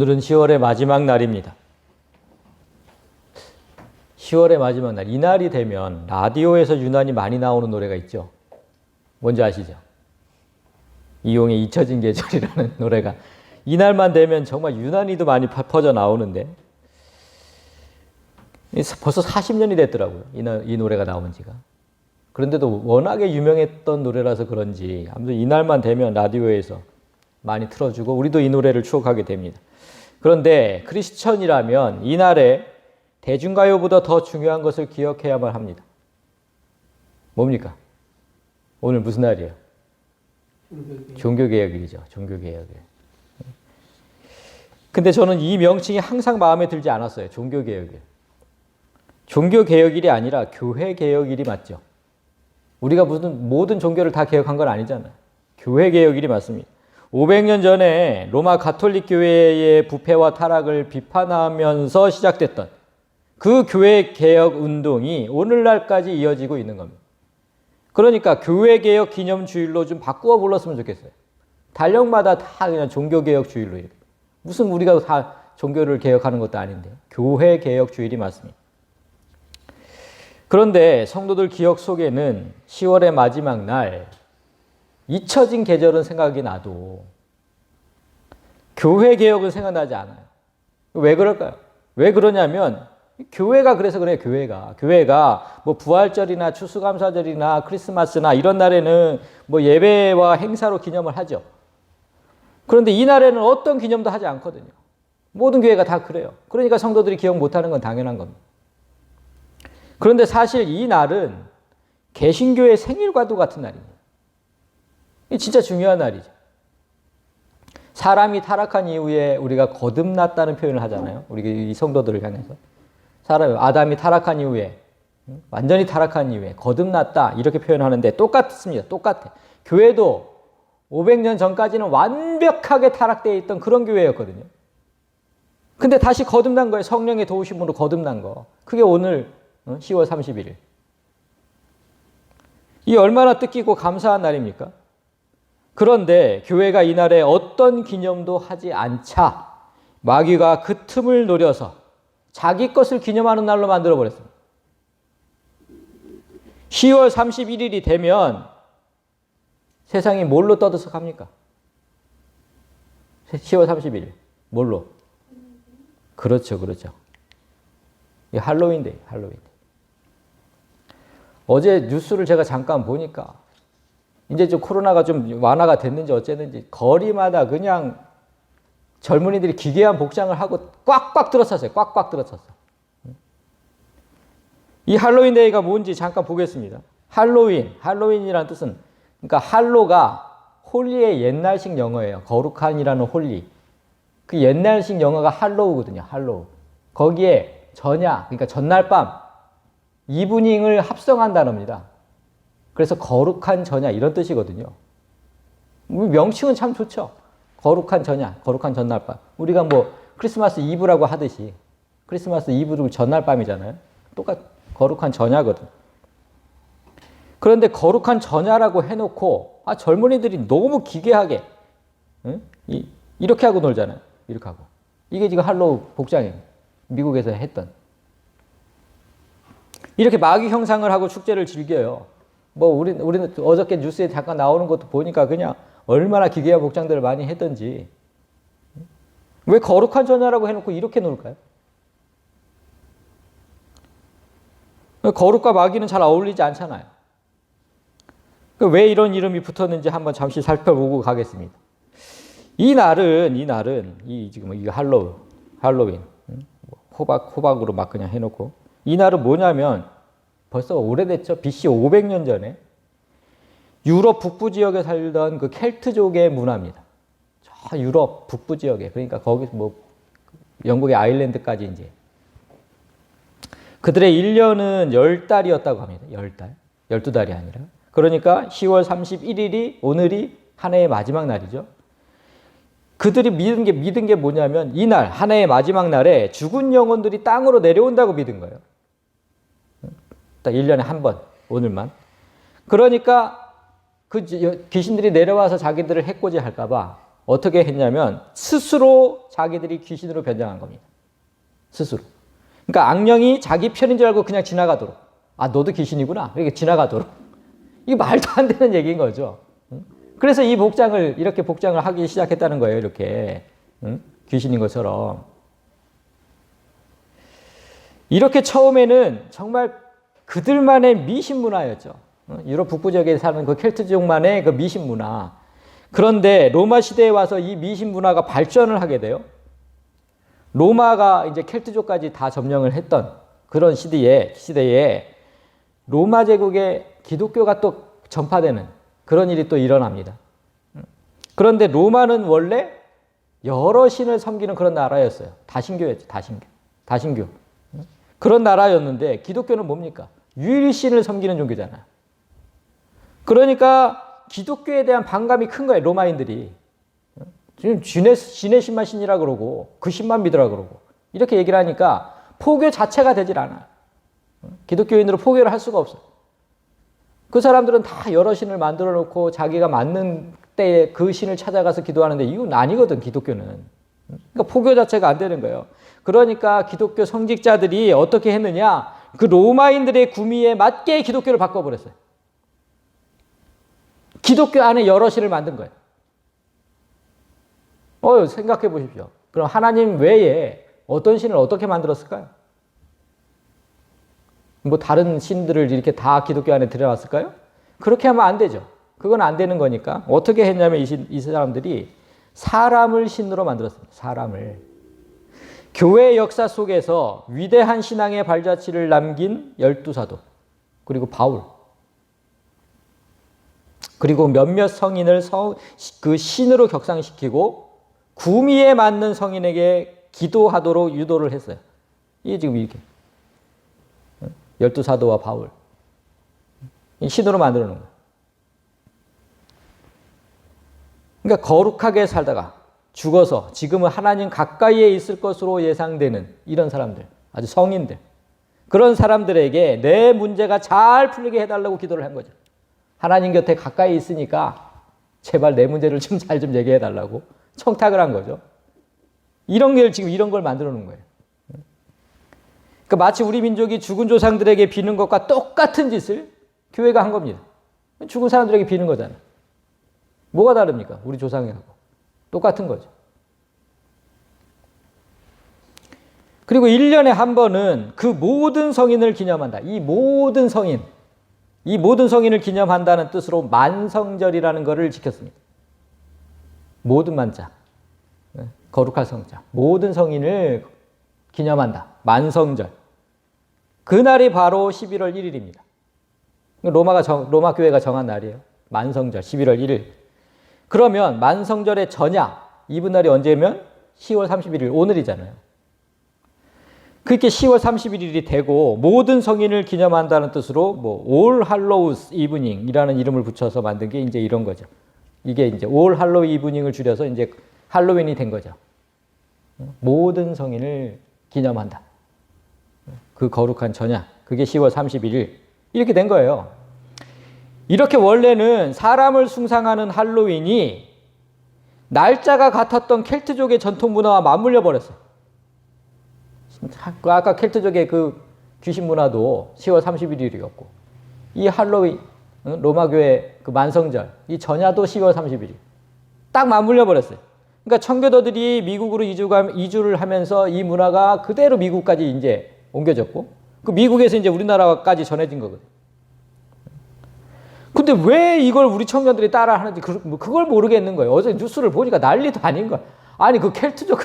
오늘은 10월의 마지막 날입니다. 10월의 마지막 날, 이날이 되면 라디오에서 유난히 많이 나오는 노래가 있죠. 뭔지 아시죠? 이용의 잊혀진 계절이라는 노래가 이날만 되면 정말 유난히도 많이 퍼져 나오는데 벌써 40년이 됐더라고요. 이 노래가 나온 지가. 그런데도 워낙에 유명했던 노래라서 그런지 아무튼 이날만 되면 라디오에서 많이 틀어주고 우리도 이 노래를 추억하게 됩니다. 그런데 크리스천이라면 이날에 대중가요보다 더 중요한 것을 기억해야만 합니다. 뭡니까? 오늘 무슨 날이에요? 종교개혁일이죠. 종교개혁일. 근데 저는 이 명칭이 항상 마음에 들지 않았어요. 종교개혁일. 종교개혁일이 아니라 교회개혁일이 맞죠. 우리가 무슨 모든 종교를 다 개혁한 건 아니잖아요. 교회개혁일이 맞습니다. 500년 전에 로마 가톨릭 교회의 부패와 타락을 비판하면서 시작됐던 그 교회개혁 운동이 오늘날까지 이어지고 있는 겁니다. 그러니까 교회개혁 기념주일로 좀 바꾸어 불렀으면 좋겠어요. 달력마다 다 그냥 종교개혁 주일로 이렇게. 무슨 우리가 다 종교를 개혁하는 것도 아닌데 교회개혁 주일이 맞습니다. 그런데 성도들 기억 속에는 10월의 마지막 날 잊혀진 계절은 생각이 나도 교회개혁은 생각나지 않아요. 왜 그럴까요? 왜 그러냐면 교회가 그래서 그래요. 교회가 뭐 부활절이나 추수감사절이나 크리스마스나 이런 날에는 뭐 예배와 행사로 기념을 하죠. 그런데 이 날에는 어떤 기념도 하지 않거든요. 모든 교회가 다 그래요. 그러니까 성도들이 기억 못하는 건 당연한 겁니다. 그런데 사실 이 날은 개신교의 생일과도 같은 날입니다. 이게 진짜 중요한 날이죠. 사람이 타락한 이후에 우리가 거듭났다는 표현을 하잖아요. 우리 이 성도들을 향해서. 아담이 타락한 이후에, 완전히 타락한 이후에 거듭났다 이렇게 표현하는데 똑같습니다. 똑같아. 교회도 500년 전까지는 완벽하게 타락되어 있던 그런 교회였거든요. 근데 다시 거듭난 거예요. 성령의 도우심으로 거듭난 거. 그게 오늘 10월 31일. 이 얼마나 뜻깊고 감사한 날입니까? 그런데 교회가 이날에 어떤 기념도 하지 않자 마귀가 그 틈을 노려서 자기 것을 기념하는 날로 만들어버렸습니다. 10월 31일이 되면 세상이 뭘로 떠들썩합니까? 10월 31일. 뭘로? 그렇죠. 이 할로윈데이, 할로윈. 어제 뉴스를 제가 잠깐 보니까 이제 좀 코로나가 좀 완화가 됐는지 어쨌는지 거리마다 그냥 젊은이들이 기괴한 복장을 하고 꽉꽉 들어찼어요. 꽉꽉 들어찼어. 이 할로윈데이가 뭔지 잠깐 보겠습니다. 할로윈이라는 뜻은 그러니까 할로가 홀리의 옛날식 영어예요. 거룩한이라는 홀리. 그 옛날식 영어가 할로우거든요. 할로우. 거기에 전야, 그러니까 전날 밤 이브닝을 합성한 단어입니다. 그래서 거룩한 전야 이런 뜻이거든요. 명칭은 참 좋죠. 거룩한 전야, 거룩한 전날 밤. 우리가 뭐 크리스마스 이브라고 하듯이 크리스마스 이브도 전날 밤이잖아요. 거룩한 전야거든. 그런데 거룩한 전야라고 해놓고 젊은이들이 너무 기괴하게 이렇게 하고 놀잖아요. 이렇게 하고. 이게 지금 할로우 복장이에요. 미국에서 했던. 이렇게 마귀 형상을 하고 축제를 즐겨요. 뭐 우리는 어저께 뉴스에 잠깐 나오는 것도 보니까 그냥 얼마나 기괴한 복장들을 많이 했던지. 왜 거룩한 전야라고 해놓고 이렇게 놀까요? 거룩과 마귀는 잘 어울리지 않잖아요. 왜 이런 이름이 붙었는지 한번 잠시 살펴보고 가겠습니다. 이 날은 지금 이거 할로윈 호박으로 막 그냥 해놓고 이 날은 뭐냐면 벌써 오래됐죠. BC 500년 전에 유럽 북부 지역에 살던 그 켈트족의 문화입니다. 저 유럽 북부 지역에 그러니까 거기 뭐 영국의 아일랜드까지 이제 그들의 1년은 10달이었다고 합니다. 10달. 12달이 아니라. 그러니까 10월 31일이 오늘이 한 해의 마지막 날이죠. 그들이 믿은 게 뭐냐면 이날 한 해의 마지막 날에 죽은 영혼들이 땅으로 내려온다고 믿은 거예요. 딱 1년에 한 번, 오늘만. 그러니까 그 귀신들이 내려와서 자기들을 해코지 할까 봐 어떻게 했냐면 스스로 자기들이 귀신으로 변장한 겁니다. 스스로. 그러니까 악령이 자기 편인 줄 알고 그냥 지나가도록. 아, 너도 귀신이구나. 이렇게 지나가도록. 이게 말도 안 되는 얘기인 거죠. 그래서 이 복장을, 이렇게 복장을 하기 시작했다는 거예요. 이렇게. 귀신인 것처럼. 이렇게 처음에는 정말 그들만의 미신 문화였죠. 유럽 북부 지역에 사는 그 켈트족만의 그 미신 문화. 그런데 로마 시대에 와서 이 미신 문화가 발전을 하게 돼요. 로마가 이제 켈트족까지 다 점령을 했던 그런 시대에 로마 제국에 기독교가 또 전파되는 그런 일이 또 일어납니다. 그런데 로마는 원래 여러 신을 섬기는 그런 나라였어요. 다신교였죠. 다신교. 그런 나라였는데 기독교는 뭡니까? 유일신을 섬기는 종교잖아요. 그러니까 기독교에 대한 반감이 큰 거예요. 로마인들이. 지금 신의 신만 신이라 그러고 그 신만 믿으라 그러고 이렇게 얘기를 하니까 포교 자체가 되질 않아요. 기독교인으로 포교를 할 수가 없어요. 그 사람들은 다 여러 신을 만들어 놓고 자기가 맞는 때에 그 신을 찾아가서 기도하는데 이건 아니거든, 기독교는. 그러니까 포교 자체가 안 되는 거예요. 그러니까 기독교 성직자들이 어떻게 했느냐? 그 로마인들의 구미에 맞게 기독교를 바꿔버렸어요. 기독교 안에 여러 신을 만든 거예요. 생각해 보십시오. 그럼 하나님 외에 어떤 신을 어떻게 만들었을까요? 뭐 다른 신들을 이렇게 다 기독교 안에 들여왔을까요? 그렇게 하면 안 되죠. 그건 안 되는 거니까 어떻게 했냐면 이 사람들이 사람을 신으로 만들었습니다. 사람을. 교회 역사 속에서 위대한 신앙의 발자취를 남긴 12사도, 그리고 바울, 그리고 몇몇 성인을 그 신으로 격상시키고 구미에 맞는 성인에게 기도하도록 유도를 했어요. 이게 지금 이렇게 12사도와 바울, 신으로 만들어 놓은 거예요. 그러니까 거룩하게 살다가 죽어서 지금은 하나님 가까이에 있을 것으로 예상되는 이런 사람들, 아주 성인들, 그런 사람들에게 내 문제가 잘 풀리게 해달라고 기도를 한 거죠. 하나님 곁에 가까이 있으니까 제발 내 문제를 좀 잘 좀 얘기해달라고 청탁을 한 거죠. 이런 게 지금 이런 걸 만들어 놓은 거예요. 그러니까 마치 우리 민족이 죽은 조상들에게 비는 것과 똑같은 짓을 교회가 한 겁니다. 죽은 사람들에게 비는 거잖아요. 뭐가 다릅니까? 우리 조상하고. 똑같은 거죠. 그리고 1년에 한 번은 그 모든 성인을 기념한다. 이 모든 성인을 기념한다는 뜻으로 만성절이라는 것을 지켰습니다. 모든 만자, 거룩할 성자, 모든 성인을 기념한다. 만성절. 그날이 바로 11월 1일입니다. 로마 교회가 정한 날이에요. 만성절, 11월 1일. 그러면 만성절의 전야, 이분날이 언제면 10월 31일, 오늘이잖아요. 그렇게 10월 31일이 되고 모든 성인을 기념한다는 뜻으로 뭐 올 할로우스 이브닝이라는 이름을 붙여서 만든 게 이제 이런 거죠. 이게 이제 올 할로우 이브닝을 줄여서 이제 할로윈이 된 거죠. 모든 성인을 기념한다. 그 거룩한 전야, 그게 10월 31일 이렇게 된 거예요. 이렇게 원래는 사람을 숭상하는 할로윈이 날짜가 같았던 켈트족의 전통 문화와 맞물려 버렸어요. 아까 켈트족의 그 귀신 문화도 10월 31일이었고 이 할로윈, 로마 교회 그 만성절, 이 전야도 10월 31일 딱 맞물려 버렸어요. 그러니까 청교도들이 미국으로 이주를 하면서 이 문화가 그대로 미국까지 이제 옮겨졌고 그 미국에서 이제 우리나라까지 전해진 거거든요. 근데 왜 이걸 우리 청년들이 따라 하는지 그걸 모르겠는 거예요. 어제 뉴스를 보니까 난리도 아닌 거야. 아니 그 켈트족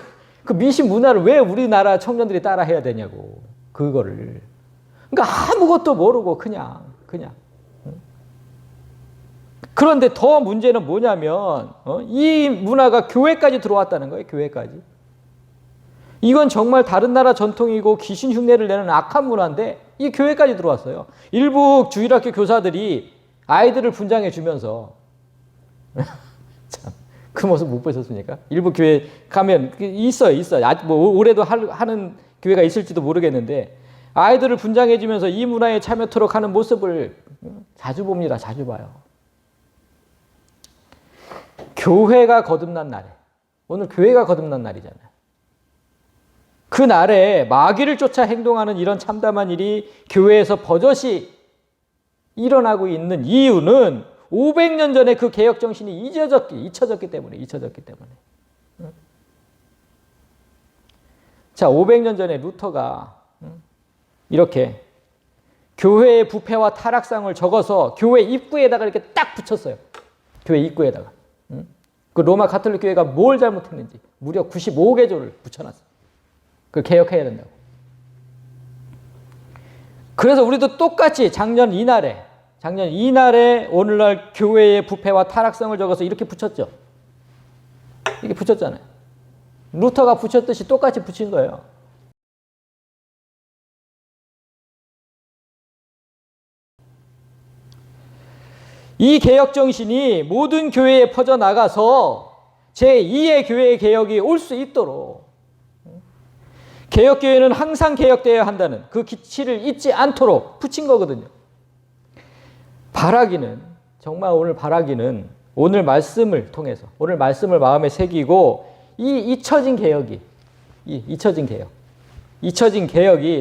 그 미신 문화를 왜 우리나라 청년들이 따라 해야 되냐고. 그거를. 그러니까 아무것도 모르고 그냥. 그런데 더 문제는 뭐냐면 이 문화가 교회까지 들어왔다는 거예요. 교회까지. 이건 정말 다른 나라 전통이고 귀신 흉내를 내는 악한 문화인데 이 교회까지 들어왔어요. 일부 주일학교 교사들이 아이들을 분장해 주면서 참, 그 모습 못 보셨습니까? 일부 교회 가면 있어요. 아직 뭐 올해도 하는 교회가 있을지도 모르겠는데 아이들을 분장해 주면서 이 문화에 참여토록 하는 모습을 자주 봅니다. 자주 봐요. 교회가 거듭난 날에, 오늘 교회가 거듭난 날이잖아요. 그 날에 마귀를 쫓아 행동하는 이런 참담한 일이 교회에서 버젓이 일어나고 있는 이유는 500년 전에 그 개혁 정신이 잊혀졌기 때문에. 자, 500년 전에 루터가 이렇게 교회의 부패와 타락상을 적어서 교회 입구에다가 이렇게 딱 붙였어요. 교회 입구에다가. 그 로마 가톨릭 교회가 뭘 잘못했는지 무려 95개조를 붙여놨어요. 그걸 개혁해야 된다고. 그래서 우리도 똑같이 작년 이날에 오늘날 교회의 부패와 타락성을 적어서 이렇게 붙였죠. 이렇게 붙였잖아요. 루터가 붙였듯이 똑같이 붙인 거예요. 이 개혁 정신이 모든 교회에 퍼져나가서 제2의 교회 개혁이 올 수 있도록 개혁교회는 항상 개혁되어야 한다는 그 기치를 잊지 않도록 붙인 거거든요. 정말 오늘 바라기는 오늘 말씀을 통해서, 오늘 말씀을 마음에 새기고 이 잊혀진 개혁이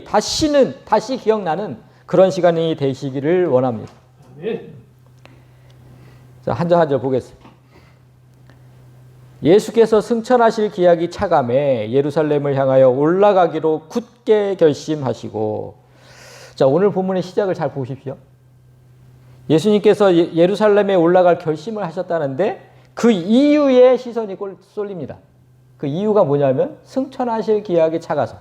다시 기억나는 그런 시간이 되시기를 원합니다. 자, 한 절 한 절 보겠습니다. 예수께서 승천하실 기약이 차감해 예루살렘을 향하여 올라가기로 굳게 결심하시고, 자, 오늘 본문의 시작을 잘 보십시오. 예수님께서 예루살렘에 올라갈 결심을 하셨다는데 그 이유에 시선이 쏠립니다. 그 이유가 뭐냐면 승천하실 기약이 차가서.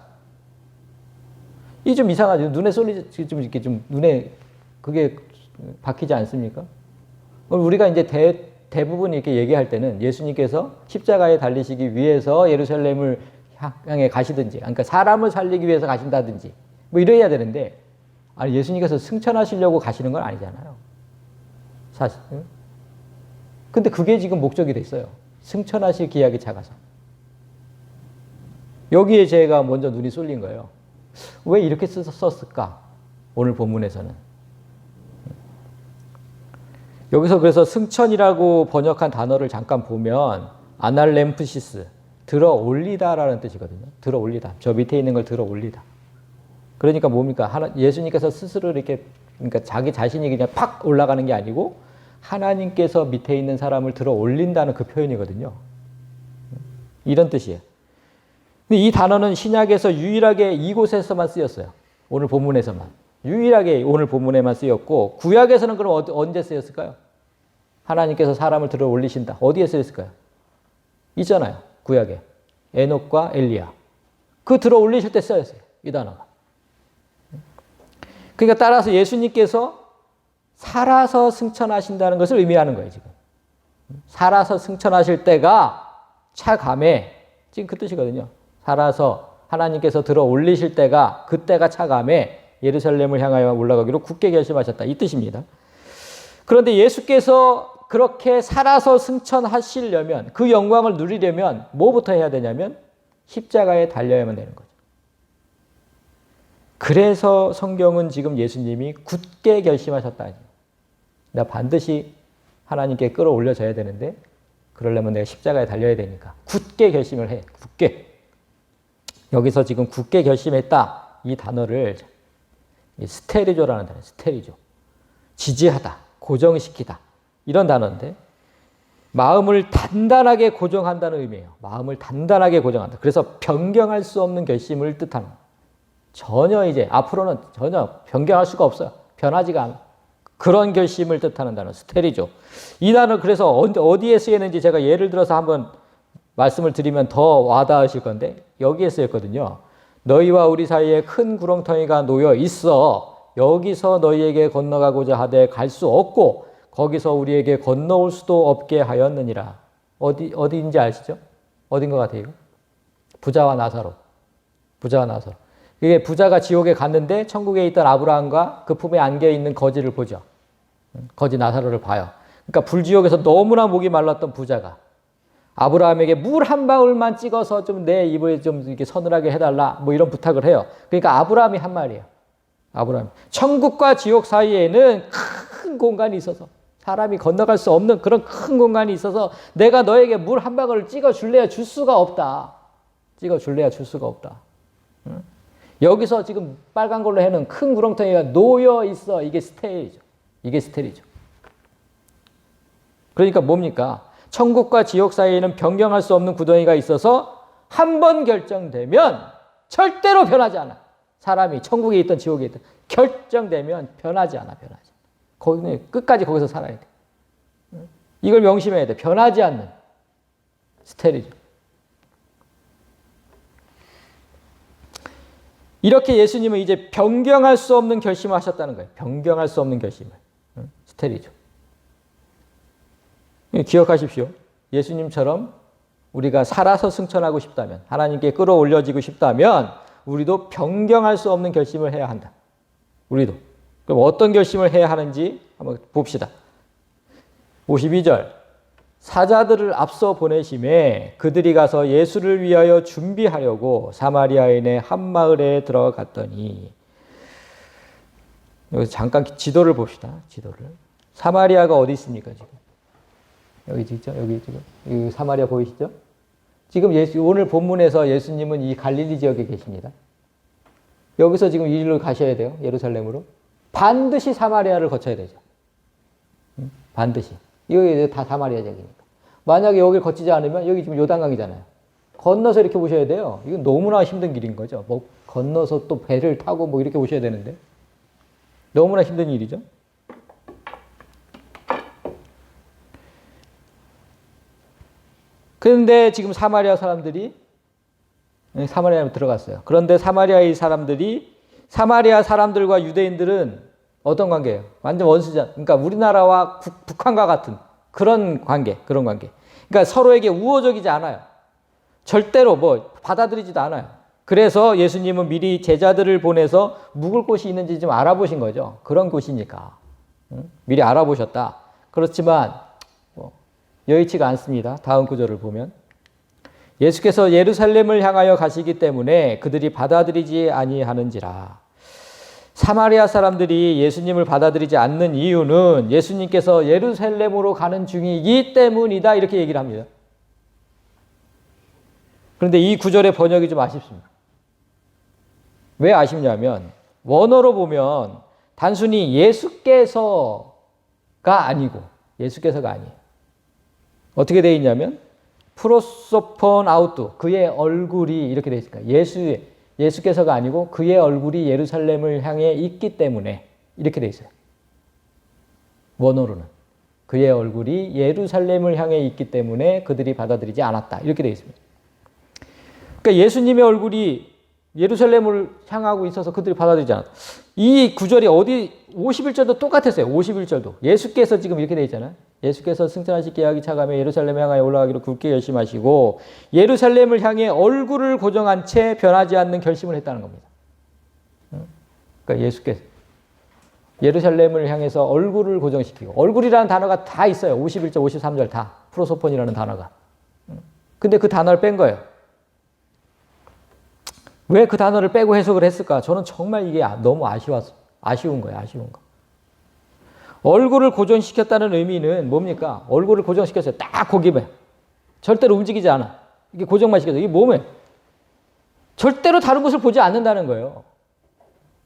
이 좀 이상하죠. 눈에 쏠리지, 좀 이렇게 좀 눈에 그게 박히지 않습니까? 우리가 이제 대부분 이렇게 얘기할 때는 예수님께서 십자가에 달리시기 위해서 예루살렘을 향해 가시든지, 그러니까 사람을 살리기 위해서 가신다든지, 뭐 이래야 되는데, 아니, 예수님께서 승천하시려고 가시는 건 아니잖아요. 사실. 근데 그게 지금 목적이 됐어요. 승천하실 기약이 작아서. 여기에 제가 먼저 눈이 쏠린 거예요. 왜 이렇게 썼을까? 오늘 본문에서는. 여기서 그래서 승천이라고 번역한 단어를 잠깐 보면 아날렘프시스, 들어 올리다라는 뜻이거든요. 들어 올리다. 저 밑에 있는 걸 들어 올리다. 그러니까 뭡니까? 예수님께서 스스로 이렇게, 그러니까 자기 자신이 그냥 팍 올라가는 게 아니고 하나님께서 밑에 있는 사람을 들어 올린다는 그 표현이거든요. 이런 뜻이에요. 근데 이 단어는 신약에서 유일하게 이곳에서만 쓰였어요. 오늘 본문에서만. 유일하게 오늘 본문에만 쓰였고, 구약에서는 그럼 언제 쓰였을까요? 하나님께서 사람을 들어 올리신다. 어디에 쓰였을까요? 있잖아요. 구약에. 에녹과 엘리야. 그 들어 올리실 때 쓰였어요. 이 단어가. 그러니까 따라서 예수님께서 살아서 승천하신다는 것을 의미하는 거예요, 지금. 살아서 승천하실 때가 차감해. 지금 그 뜻이거든요. 살아서 하나님께서 들어 올리실 때가, 그때가 차감해 예루살렘을 향하여 올라가기로 굳게 결심하셨다. 이 뜻입니다. 그런데 예수께서 그렇게 살아서 승천하시려면, 그 영광을 누리려면 뭐부터 해야 되냐면 십자가에 달려야만 되는 거죠. 그래서 성경은 지금 예수님이 굳게 결심하셨다. 나 반드시 하나님께 끌어올려져야 되는데 그러려면 내가 십자가에 달려야 되니까 굳게 결심을 해. 굳게. 여기서 지금 굳게 결심했다. 이 단어를 스테리조라는 단어, 스테리조. 지지하다, 고정시키다. 이런 단어인데 마음을 단단하게 고정한다는 의미예요. 마음을 단단하게 고정한다. 그래서 변경할 수 없는 결심을 뜻하는 거예요. 전혀 이제 앞으로는 전혀 변경할 수가 없어요. 변하지가 않아. 그런 결심을 뜻하는 단어, 스테리조. 이 단어 그래서 어디에 쓰였는지 제가 예를 들어서 한번 말씀을 드리면 더 와닿으실 건데 여기에 쓰였거든요. 너희와 우리 사이에 큰 구렁텅이가 놓여 있어. 여기서 너희에게 건너가고자 하되 갈 수 없고 거기서 우리에게 건너올 수도 없게 하였느니라. 어디인지 아시죠? 어딘 것 같아요? 부자와 나사로. 부자와 나사로. 이게 부자가 지옥에 갔는데 천국에 있던 아브라함과 그 품에 안겨 있는 거지를 보죠. 거지 나사로를 봐요. 그러니까 불지옥에서 너무나 목이 말랐던 부자가 아브라함에게 물 한 방울만 찍어서 좀 내 입을 좀 이렇게 서늘하게 해달라. 뭐 이런 부탁을 해요. 그러니까 아브라함이 한 말이에요. 아브라함. 천국과 지옥 사이에는 큰 공간이 있어서 사람이 건너갈 수 없는 그런 큰 공간이 있어서 내가 너에게 물 한 방울을 찍어줄래야 줄 수가 없다. 찍어줄래야 줄 수가 없다. 응? 여기서 지금 빨간 걸로 해놓은 큰 구렁텅이가 놓여 있어. 이게 스테일이죠. 이게 스테일이죠. 그러니까 뭡니까? 천국과 지옥 사이에는 변경할 수 없는 구덩이가 있어서 한 번 결정되면 절대로 변하지 않아. 사람이 천국에 있든 지옥에 있든 결정되면 변하지 않아. 변하지 않아. 거기는 끝까지 거기서 살아야 돼. 이걸 명심해야 돼. 변하지 않는 스테일이죠. 이렇게 예수님은 이제 변경할 수 없는 결심을 하셨다는 거예요. 변경할 수 없는 결심을. 스테일이죠. 기억하십시오. 예수님처럼 우리가 살아서 승천하고 싶다면, 하나님께 끌어올려지고 싶다면 우리도 변경할 수 없는 결심을 해야 한다. 우리도. 그럼 어떤 결심을 해야 하는지 한번 봅시다. 52절. 사자들을 앞서 보내심에 그들이 가서 예수를 위하여 준비하려고 사마리아인의 한 마을에 들어갔더니, 여기서 잠깐 지도를 봅시다. 지도를. 사마리아가 어디 있습니까, 지금? 여기 있죠? 여기 지금. 여기 사마리아 보이시죠? 지금 오늘 본문에서 예수님은 이 갈릴리 지역에 계십니다. 여기서 지금 이 길로 가셔야 돼요. 예루살렘으로. 반드시 사마리아를 거쳐야 되죠. 반드시. 이거 다 사마리아 지역이니까. 만약에 여기를 거치지 않으면 여기 지금 요단강이잖아요. 건너서 이렇게 오셔야 돼요. 이건 너무나 힘든 길인 거죠. 뭐 건너서 또 배를 타고 뭐 이렇게 오셔야 되는데. 너무나 힘든 일이죠. 그런데 지금 사마리아 사람들이 사마리아에 들어갔어요. 그런데 사마리아의 사람들이, 사마리아 사람들과 유대인들은 어떤 관계예요? 완전 원수자. 그러니까 우리나라와 북한과 같은 그런 관계, 그런 관계. 그러니까 서로에게 우호적이지 않아요. 절대로 뭐 받아들이지도 않아요. 그래서 예수님은 미리 제자들을 보내서 묵을 곳이 있는지 좀 알아보신 거죠. 그런 곳이니까. 미리 알아보셨다. 그렇지만 여의치가 않습니다. 다음 구절을 보면 예수께서 예루살렘을 향하여 가시기 때문에 그들이 받아들이지 아니하는지라. 사마리아 사람들이 예수님을 받아들이지 않는 이유는 예수님께서 예루살렘으로 가는 중이기 때문이다. 이렇게 얘기를 합니다. 그런데 이 구절의 번역이 좀 아쉽습니다. 왜 아쉽냐면 원어로 보면 단순히 예수께서가 아니고, 예수께서가 아니에요. 어떻게 되어 있냐면 프로소폰 아우트, 그의 얼굴이 이렇게 되어 있으니까 예수께서가 아니고 그의 얼굴이 예루살렘을 향해 있기 때문에 이렇게 되어 있어요. 원어로는 그의 얼굴이 예루살렘을 향해 있기 때문에 그들이 받아들이지 않았다. 이렇게 되어 있습니다. 그러니까 예수님의 얼굴이 예루살렘을 향하고 있어서 그들이 받아들이지 않았다. 이 구절이 어디 51절도 똑같았어요. 51절도. 예수께서 지금 이렇게 되어 있잖아요. 예수께서 승천하실 계약이 차감해 예루살렘에 향하여 올라가기로 굳게 결심하시고 예루살렘을 향해 얼굴을 고정한 채 변하지 않는 결심을 했다는 겁니다. 그러니까 예수께서 예루살렘을 향해서 얼굴을 고정시키고, 얼굴이라는 단어가 다 있어요. 51절, 53절 다. 프로소폰이라는 단어가. 근데 그 단어를 뺀 거예요. 왜 그 단어를 빼고 해석을 했을까? 저는 정말 이게 너무 아쉬운 거예요. 아쉬운 거. 얼굴을 고정시켰다는 의미는 뭡니까? 얼굴을 고정시켰어요. 딱 거기에. 절대로 움직이지 않아. 이게 고정만 시켰어요. 이게 몸에. 절대로 다른 곳을 보지 않는다는 거예요.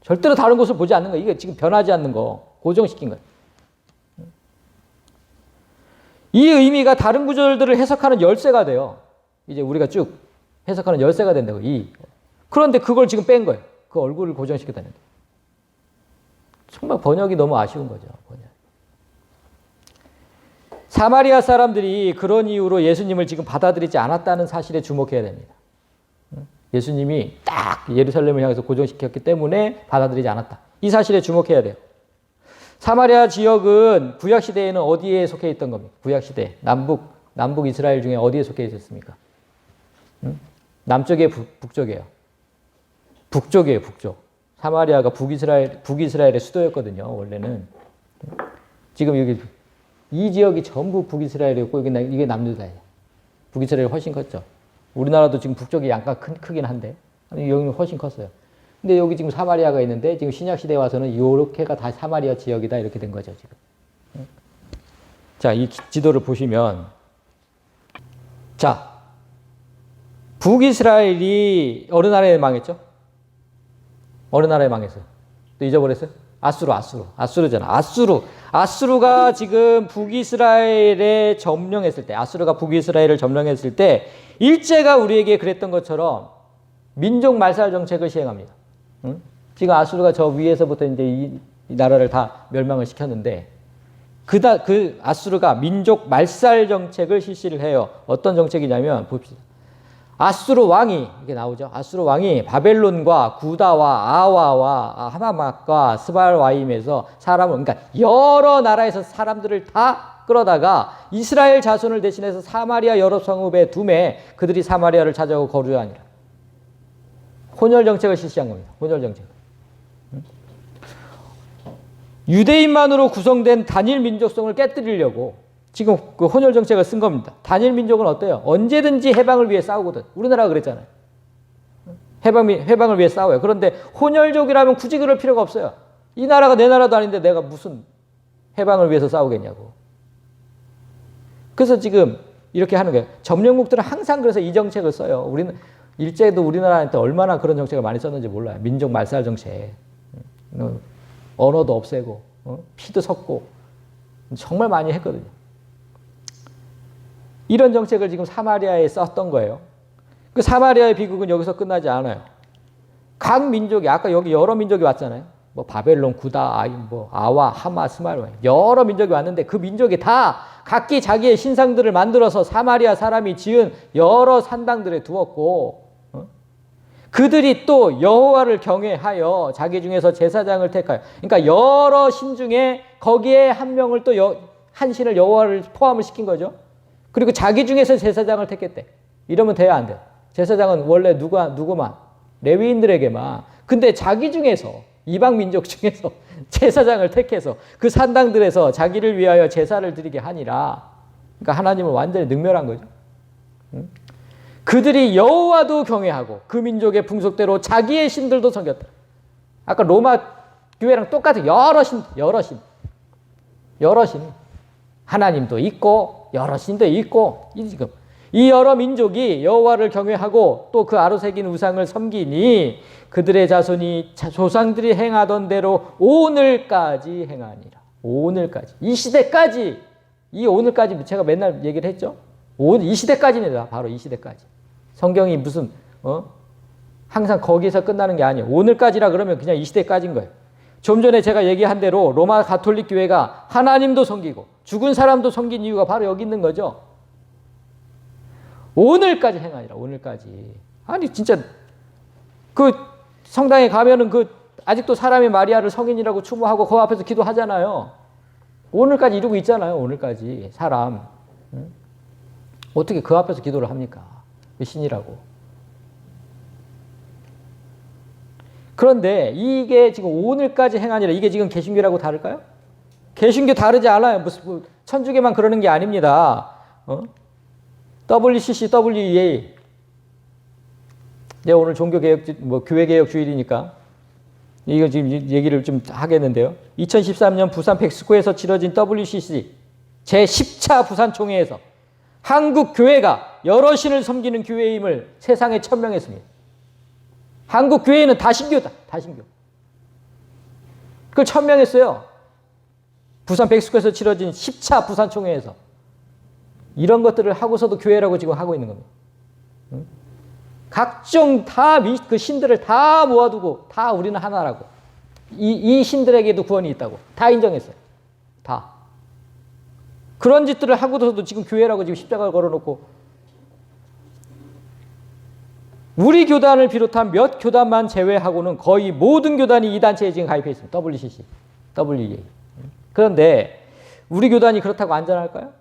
절대로 다른 곳을 보지 않는 거예요. 이게 지금 변하지 않는 거. 고정시킨 거예요. 이 의미가 다른 구절들을 해석하는 열쇠가 돼요. 이제 우리가 쭉 해석하는 열쇠가 된다고. 그런데 그걸 지금 뺀 거예요. 그 얼굴을 고정시켰다는 거예요. 정말 번역이 너무 아쉬운 거죠. 번역. 사마리아 사람들이 그런 이유로 예수님을 지금 받아들이지 않았다는 사실에 주목해야 됩니다. 예수님이 딱 예루살렘을 향해서 고정시켰기 때문에 받아들이지 않았다. 이 사실에 주목해야 돼요. 사마리아 지역은 구약시대에는 어디에 속해 있던 겁니까? 구약시대. 남북 이스라엘 중에 어디에 속해 있었습니까? 남쪽에 북쪽이에요. 북쪽이에요, 북쪽. 사마리아가 북이스라엘의 수도였거든요, 원래는. 지금 여기, 이 지역이 전부 북이스라엘이었고, 이게 남유다예요. 북이스라엘이 훨씬 컸죠. 우리나라도 지금 북쪽이 약간 크긴 한데, 여기는 훨씬 컸어요. 근데 여기 지금 사마리아가 있는데, 지금 신약시대에 와서는 요렇게가 다 사마리아 지역이다, 이렇게 된 거죠, 지금. 자, 이 지도를 보시면, 자, 북이스라엘이 어느 나라에 망했죠? 어느 나라에 망했어요? 또 잊어버렸어요? 아수르잖아. 아수르가 지금 북이스라엘에 점령했을 때, 아수르가 북이스라엘을 점령했을 때, 일제가 우리에게 그랬던 것처럼 민족 말살 정책을 시행합니다. 응? 지금 아수르가 저 위에서부터 이제 이 나라를 다 멸망을 시켰는데, 그 아수르가 민족 말살 정책을 실시를 해요. 어떤 정책이냐면, 봅시다. 아수르 왕이, 이게 나오죠. 아수르 왕이 바벨론과 구다와 아와와 하마맛과 스발와임에서 사람을, 그러니까 여러 나라에서 사람들을 다 끌어다가 이스라엘 자손을 대신해서 사마리아 여러 성읍에 두매 그들이 사마리아를 찾아오고 거주하니라. 혼혈 정책을 실시한 겁니다. 혼혈 정책. 유대인만으로 구성된 단일 민족성을 깨뜨리려고 지금 그 혼혈 정책을 쓴 겁니다. 단일 민족은 어때요? 언제든지 해방을 위해 싸우거든. 우리나라가 그랬잖아요. 해방을 위해 싸워요. 그런데 혼혈족이라면 굳이 그럴 필요가 없어요. 이 나라가 내 나라도 아닌데 내가 무슨 해방을 위해서 싸우겠냐고. 그래서 지금 이렇게 하는 거예요. 점령국들은 항상 그래서 이 정책을 써요. 우리는 일제도 우리나라한테 얼마나 그런 정책을 많이 썼는지 몰라요. 민족 말살 정책. 언어도 없애고, 피도 섞고, 정말 많이 했거든요. 이런 정책을 지금 사마리아에 썼던 거예요. 그 사마리아의 비극은 여기서 끝나지 않아요. 각 민족이, 아까 여기 여러 민족이 왔잖아요. 뭐 바벨론, 구다, 아와, 하마, 스말와 여러 민족이 왔는데 그 민족이 다 각기 자기의 신상들을 만들어서 사마리아 사람이 지은 여러 산당들에 두었고, 그들이 또 여호와를 경외하여 자기 중에서 제사장을 택하여, 그러니까 여러 신 중에 거기에 한 명을 또 한 신을 여호와를 포함을 시킨 거죠. 그리고 자기 중에서 제사장을 택했대. 이러면 돼야 안 돼. 제사장은 원래 누구만? 레위인들에게만. 근데 자기 중에서, 이방 민족 중에서 제사장을 택해서 그 산당들에서 자기를 위하여 제사를 드리게 하니라. 그러니까 하나님을 완전히 능멸한 거죠. 그들이 여호와도 경외하고 그 민족의 풍속대로 자기의 신들도 섬겼다. 아까 로마 교회랑 똑같은 여러 신. 하나님도 있고 여러 신도 있고, 지금 이 여러 민족이 여호와를 경외하고 또 그 아로새긴 우상을 섬기니 그들의 자손이 조상들이 행하던 대로 오늘까지 행하니라. 오늘까지. 이 시대까지. 이 오늘까지 제가 맨날 얘기를 했죠. 이 시대까지입니다. 바로 이 시대까지. 성경이 무슨 항상 거기서 끝나는 게 아니에요. 오늘까지라 그러면 그냥 이 시대까지인 거예요. 좀 전에 제가 얘기한 대로 로마 가톨릭 교회가 하나님도 섬기고 죽은 사람도 섬긴 이유가 바로 여기 있는 거죠. 오늘까지 행하니라. 오늘까지. 아니 진짜 그 성당에 가면은 그 아직도 사람이 마리아를 성인이라고 추모하고 그 앞에서 기도하잖아요. 오늘까지 이루고 있잖아요. 오늘까지 사람. 어떻게 그 앞에서 기도를 합니까? 신이라고. 그런데 이게 지금 오늘까지 행하니라. 이게 지금 개신교라고 다를까요? 개신교 다르지 않아요. 무슨 천주교만 그러는 게 아닙니다. WCC, WEA. 내가 오늘 종교개혁, 교회개혁 주일이니까 이거 지금 얘기를 좀 하겠는데요. 2013년 부산 백스코에서 치러진 WCC 제10차 부산총회에서 한국 교회가 여러 신을 섬기는 교회임을 세상에 천명했습니다. 한국 교회는 다신교다. 다신교. 그걸 천명했어요. 부산 백스코에서 치러진 10차 부산총회에서. 이런 것들을 하고서도 교회라고 지금 하고 있는 겁니다. 각종 그 신들을 다 모아두고 다 우리는 하나라고. 이 신들에게도 구원이 있다고. 다 인정했어요. 다. 그런 짓들을 하고서도 지금 교회라고 지금 십자가를 걸어놓고, 우리 교단을 비롯한 몇 교단만 제외하고는 거의 모든 교단이 이 단체에 지금 가입해 있습니다. WCC, WEA. 그런데 우리 교단이 그렇다고 안전할까요?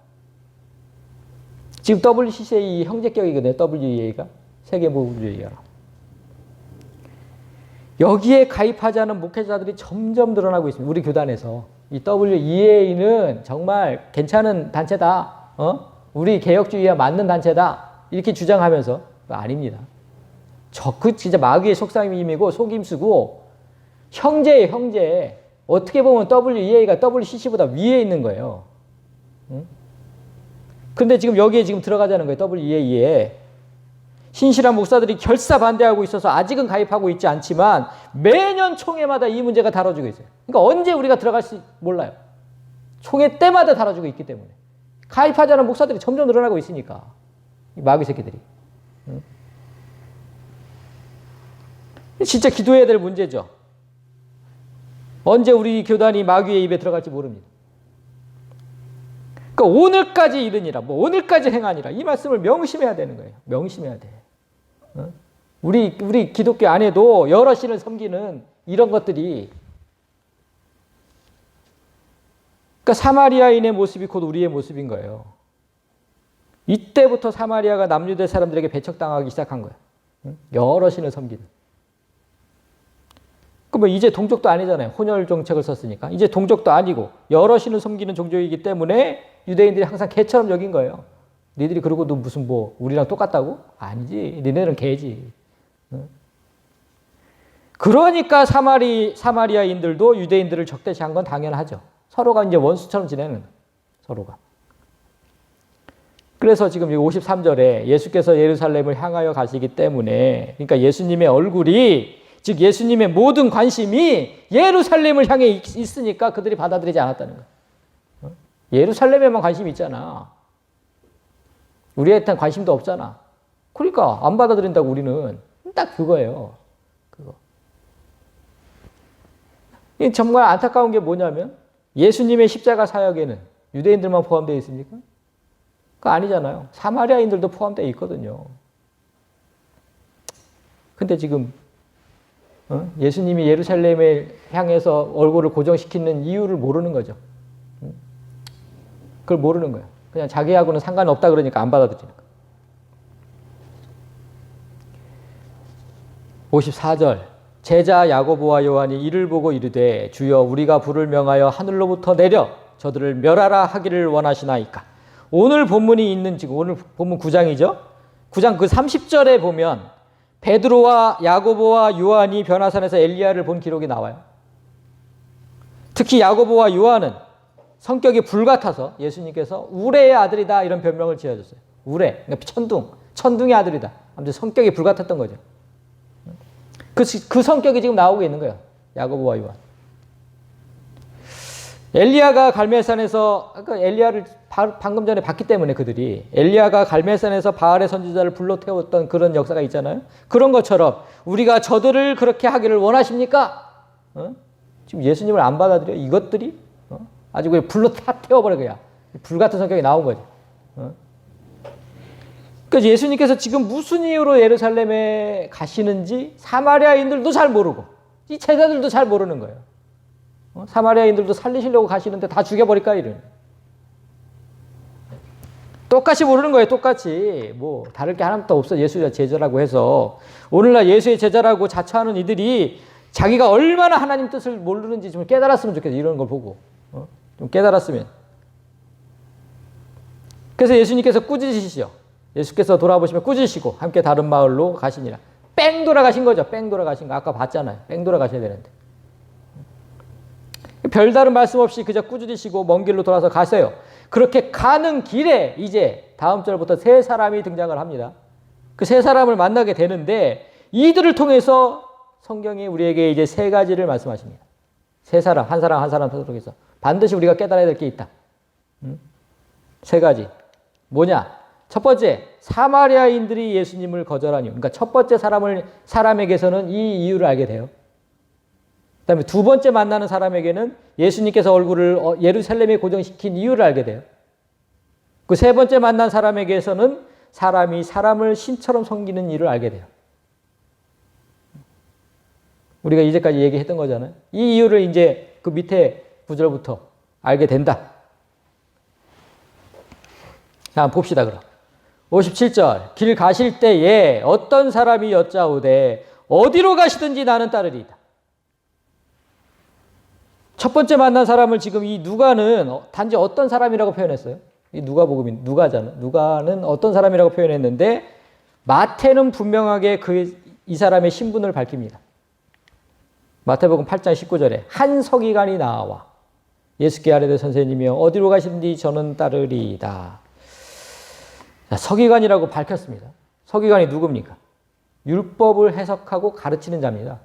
지금 WCC의 형제격이거든요. WEA가. 세계무주의가. 여기에 가입하지 않은 목회자들이 점점 늘어나고 있습니다. 우리 교단에서. 이 WEA는 정말 괜찮은 단체다. 우리 개혁주의와 맞는 단체다. 이렇게 주장하면서. 아닙니다. 그 진짜 마귀의 속삭임이고 속임수고, 형제예요, 형제. 어떻게 보면 WEA가 WCC보다 위에 있는 거예요. 그런데 지금 여기에 지금 들어가자는 거예요. WEA에. 신실한 목사들이 결사 반대하고 있어서 아직은 가입하고 있지 않지만 매년 총회마다 이 문제가 다뤄지고 있어요. 그러니까 언제 우리가 들어갈지 몰라요. 총회 때마다 다뤄지고 있기 때문에. 가입하자는 목사들이 점점 늘어나고 있으니까. 이 마귀 새끼들이. 진짜 기도해야 될 문제죠. 언제 우리 교단이 마귀의 입에 들어갈지 모릅니다. 그러니까 오늘까지 이르니라, 뭐 오늘까지 행하니라, 이 말씀을 명심해야 되는 거예요. 명심해야 돼. 우리 기독교 안에도 여러 신을 섬기는 이런 것들이, 그러니까 사마리아인의 모습이 곧 우리의 모습인 거예요. 이때부터 사마리아가 남유대 사람들에게 배척당하기 시작한 거예요. 여러 신을 섬기는. 그럼 이제 동족도 아니잖아요. 혼혈 정책을 썼으니까. 이제 동족도 아니고 여러 신을 섬기는 종족이기 때문에 유대인들이 항상 개처럼 여긴 거예요. 니들이 그러고도 무슨 뭐 우리랑 똑같다고? 아니지. 니네들은 개지. 그러니까 사마리아인들도 유대인들을 적대시한 건 당연하죠. 서로가 이제 원수처럼 지내는 서로가. 그래서 지금 53절에 예수께서 예루살렘을 향하여 가시기 때문에, 그러니까 예수님의 얼굴이, 즉 예수님의 모든 관심이 예루살렘을 향해 있으니까 그들이 받아들이지 않았다는 거예요. 예루살렘에만 관심이 있잖아. 우리한테는 관심도 없잖아. 그러니까 안 받아들인다고 우리는. 딱 그거예요. 그거. 정말 안타까운 게 뭐냐면 예수님의 십자가 사역에는 유대인들만 포함되어 있습니까? 그거 아니잖아요. 사마리아인들도 포함되어 있거든요. 근데 지금 예수님이 예루살렘에 향해서 얼굴을 고정시키는 이유를 모르는 거죠. 그걸 모르는 거예요. 그냥 자기하고는 상관없다 그러니까 안 받아들이는 거예요. 54절 제자 야고보와 요한이 이를 보고 이르되 주여 우리가 불을 명하여 하늘로부터 내려 저들을 멸하라 하기를 원하시나이까. 오늘 본문이 있는, 지금 오늘 본문 9장이죠. 9장 그 30절에 보면 베드로와 야고보와 요한이 변화산에서 엘리야를 본 기록이 나와요. 특히 야고보와 요한은 성격이 불같아서 예수님께서 우레의 아들이다 이런 별명을 지어줬어요. 우레, 그러니까 천둥의 아들이다. 아무튼 성격이 불같았던 거죠. 그 성격이 지금 나오고 있는 거예요. 야고보와 요한. 엘리야가 갈멜산에서, 그러니까 엘리야를 방금 전에 봤기 때문에 그들이 엘리야가 갈멜산에서 바알의 선지자를 불러 태웠던 그런 역사가 있잖아요. 그런 것처럼 우리가 저들을 그렇게 하기를 원하십니까? 지금 예수님을 안 받아들여 이것들이 아주 그냥 불로 다 태워버려 그냥. 불같은 성격이 나온 거죠. 그래서 예수님께서 지금 무슨 이유로 예루살렘에 가시는지 사마리아인들도 잘 모르고 이 제자들도 잘 모르는 거예요. 사마리아인들도 살리시려고 가시는데 다 죽여버릴까 이런. 똑같이 모르는 거예요. 똑같이. 뭐 다를 게 하나도 없어. 예수의 제자라고 해서. 오늘날 예수의 제자라고 자처하는 이들이 자기가 얼마나 하나님 뜻을 모르는지 좀 깨달았으면 좋겠어요. 이런 걸 보고. 좀 깨달았으면. 그래서 예수님께서 꾸짖으시죠. 예수께서 돌아보시면 꾸짖으시고 함께 다른 마을로 가시니라. 뺑 돌아가신 거죠. 뺑 돌아가신 거. 아까 봤잖아요. 뺑 돌아가셔야 되는데. 별다른 말씀 없이 그저 꾸짖으시고 먼 길로 돌아서 가세요. 그렇게 가는 길에 이제 다음 절부터 세 사람이 등장을 합니다. 그 세 사람을 만나게 되는데 이들을 통해서 성경이 우리에게 이제 세 가지를 말씀하십니다. 세 사람, 한 사람 한 사람 통해서 반드시 우리가 깨달아야 될 게 있다. 세 가지. 뭐냐? 첫 번째, 사마리아인들이 예수님을 거절한 이유. 그러니까 첫 번째 사람에게서는 이 이유를 알게 돼요. 그 다음에 두 번째 만나는 사람에게는 예수님께서 얼굴을 예루살렘에 고정시킨 이유를 알게 돼요. 그 세 번째 만난 사람에게서는 사람이 사람을 신처럼 섬기는 일을 알게 돼요. 우리가 이제까지 얘기했던 거잖아요. 이 이유를 이제 그 밑에 구절부터 알게 된다. 자, 한번 봅시다, 그럼. 57절. 길 가실 때에 어떤 사람이 여짜오되 어디로 가시든지 나는 따르리이다. 첫 번째 만난 사람을 지금 이 누가는 단지 어떤 사람이라고 표현했어요? 이 누가복음이 누가잖아. 누가는 어떤 사람이라고 표현했는데 마태는 분명하게 이 사람의 신분을 밝힙니다. 마태복음 8장 19절에 한 서기관이 나와 예수께 아뢰되 선생님이여 어디로 가시든지 저는 따르리이다. 자, 서기관이라고 밝혔습니다. 서기관이 누굽니까? 율법을 해석하고 가르치는 자입니다.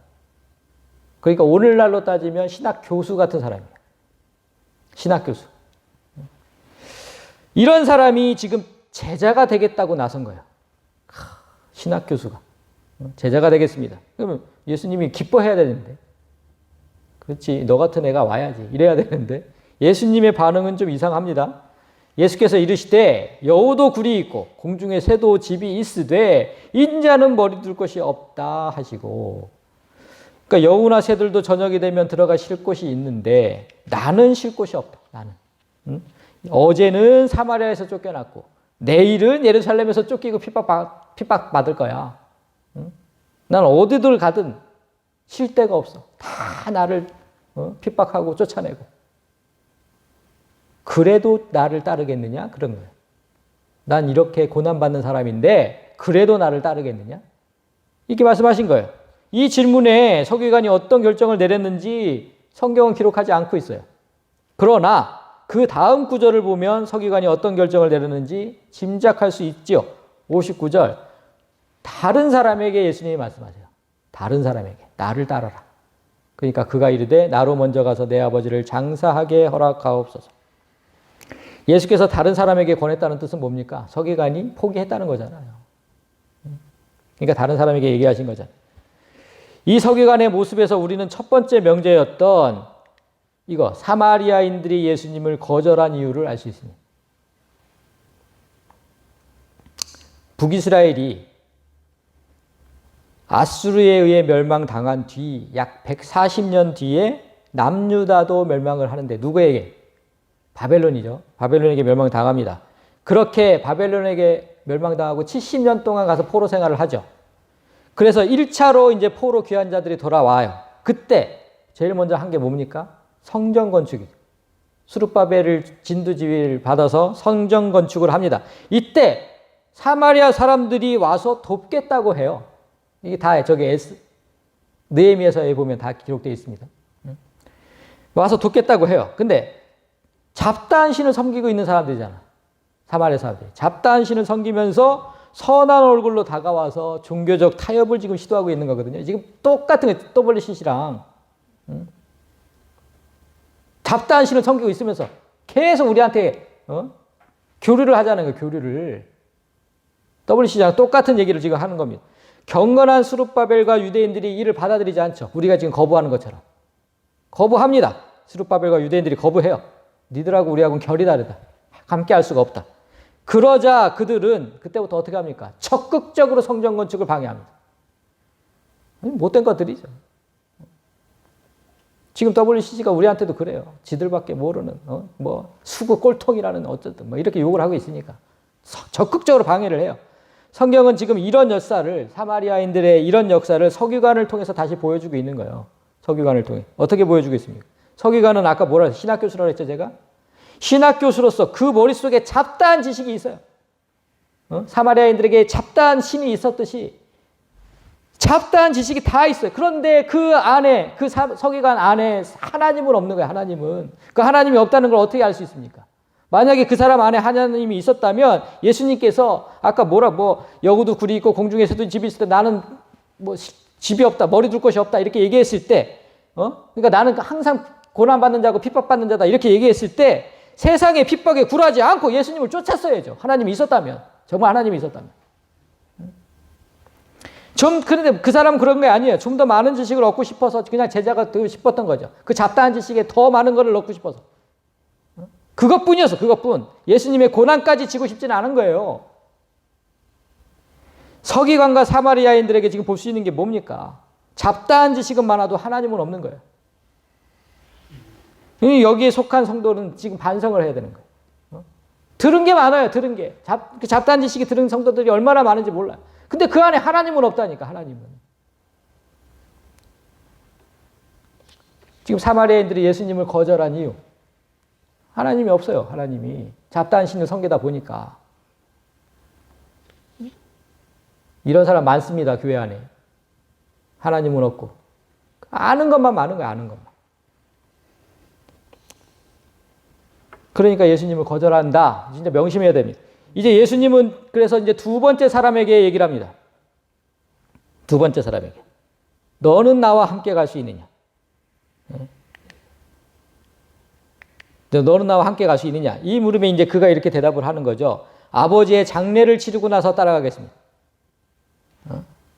그러니까 오늘날로 따지면 신학 교수 같은 사람이에요. 신학 교수. 이런 사람이 지금 제자가 되겠다고 나선 거예요. 신학 교수가. 제자가 되겠습니다. 그러면 예수님이 기뻐해야 되는데. 그렇지. 너 같은 애가 와야지. 이래야 되는데. 예수님의 반응은 좀 이상합니다. 예수께서 이르시되 여우도 굴이 있고 공중에 새도 집이 있으되 인자는 머리 둘 곳이 없다 하시고, 그러니까 여우나 새들도 저녁이 되면 들어가 쉴 곳이 있는데 나는 쉴 곳이 없다. 나는. 응? 어제는 사마리아에서 쫓겨났고 내일은 예루살렘에서 쫓기고 핍박받을 거야. 응? 난 어디들 가든 쉴 데가 없어. 다 나를 핍박하고 쫓아내고. 그래도 나를 따르겠느냐? 그런 거예요. 난 이렇게 고난받는 사람인데 그래도 나를 따르겠느냐? 이렇게 말씀하신 거예요. 이 질문에 서기관이 어떤 결정을 내렸는지 성경은 기록하지 않고 있어요. 그러나 그 다음 구절을 보면 서기관이 어떤 결정을 내렸는지 짐작할 수 있죠. 59절. 다른 사람에게 예수님이 말씀하세요. 다른 사람에게 나를 따르라. 그러니까 그가 이르되 나로 먼저 가서 내 아버지를 장사하게 허락하옵소서. 예수께서 다른 사람에게 권했다는 뜻은 뭡니까? 서기관이 포기했다는 거잖아요. 그러니까 다른 사람에게 얘기하신 거잖아요. 이 서기관의 모습에서 우리는 첫 번째 명제였던 이거 사마리아인들이 예수님을 거절한 이유를 알 수 있습니다. 북이스라엘이 아수르에 의해 멸망당한 뒤 약 140년 뒤에 남유다도 멸망을 하는데 누구에게? 바벨론이죠. 바벨론에게 멸망당합니다. 그렇게 바벨론에게 멸망당하고 70년 동안 가서 포로 생활을 하죠. 그래서 1차로 이제 포로 귀환 자들이 돌아와요. 그때 제일 먼저 한 게 뭡니까? 성전 건축이죠. 수룹바벨을 진두지휘를 받아서 성전 건축을 합니다. 이때 사마리아 사람들이 와서 돕겠다고 해요. 이게 다 저기 느헤미야서에 보면 다 기록되어 있습니다. 와서 돕겠다고 해요. 근데 잡다한 신을 섬기고 있는 사람들이잖아. 사마리아 사람들이. 잡다한 신을 섬기면서 선한 얼굴로 다가와서 종교적 타협을 지금 시도하고 있는 거거든요. 지금 똑같은 거 WCC랑 잡다한 신을 섬기고 있으면서 계속 우리한테 교류를 하자는 거예요. 교류를. WCC랑 똑같은 얘기를 지금 하는 겁니다. 경건한 수룹바벨과 유대인들이 이를 받아들이지 않죠. 우리가 지금 거부하는 것처럼. 거부합니다. 수룹바벨과 유대인들이 거부해요. 니들하고 우리하고는 결이 다르다. 함께 할 수가 없다. 그러자 그들은 그때부터 어떻게 합니까? 적극적으로 성전 건축을 방해합니다. 못된 것들이죠. 지금 WCC가 우리한테도 그래요. 지들밖에 모르는 수구 꼴통이라는 어쨌든 이렇게 욕을 하고 있으니까 적극적으로 방해를 해요. 성경은 지금 이런 역사를 사마리아인들의 이런 역사를 서기관을 통해서 다시 보여주고 있는 거예요. 서기관을 통해. 어떻게 보여주고 있습니까? 서기관은 아까 뭐라 했어요? 신학교수라고 했죠, 제가? 신학교수로서 그 머릿속에 잡다한 지식이 있어요. 사마리아인들에게 잡다한 신이 있었듯이 잡다한 지식이 다 있어요. 그런데 그 안에, 그 서기관 안에 하나님은 없는 거예요, 하나님은. 그 하나님이 없다는 걸 어떻게 알 수 있습니까? 만약에 그 사람 안에 하나님이 있었다면 예수님께서 아까 여우도 굴이 있고 공중에서도 집이 있을 때 나는 집이 없다, 머리 둘 곳이 없다 이렇게 얘기했을 때 그러니까 나는 항상 고난받는 자고 핍박받는 자다 이렇게 얘기했을 때 세상의 핍박에 굴하지 않고 예수님을 쫓았어야죠. 하나님이 있었다면. 정말 하나님이 있었다면. 그런데 그 사람은 그런 게 아니에요. 좀 더 많은 지식을 얻고 싶어서 그냥 제자가 되고 싶었던 거죠. 그 잡다한 지식에 더 많은 것을 얻고 싶어서. 그것뿐이었어. 그것뿐. 예수님의 고난까지 지고 싶지는 않은 거예요. 서기관과 사마리아인들에게 지금 볼 수 있는 게 뭡니까? 잡다한 지식은 많아도 하나님은 없는 거예요. 여기에 속한 성도는 지금 반성을 해야 되는 거예요. 들은 게 많아요. 들은 게. 잡다한 지식이 들은 성도들이 얼마나 많은지 몰라요. 근데 그 안에 하나님은 없다니까. 하나님은. 지금 사마리아인들이 예수님을 거절한 이유. 하나님이 없어요. 하나님이. 잡다한 신을 섬기다 보니까. 이런 사람 많습니다. 교회 안에. 하나님은 없고. 아는 것만 많은 거야. 아는 것만. 그러니까 예수님을 거절한다. 진짜 명심해야 됩니다. 이제 예수님은 그래서 이제 두 번째 사람에게 얘기를 합니다. 두 번째 사람에게. 너는 나와 함께 갈 수 있느냐? 너는 나와 함께 갈 수 있느냐? 이 물음에 이제 그가 이렇게 대답을 하는 거죠. 아버지의 장례를 치르고 나서 따라가겠습니다.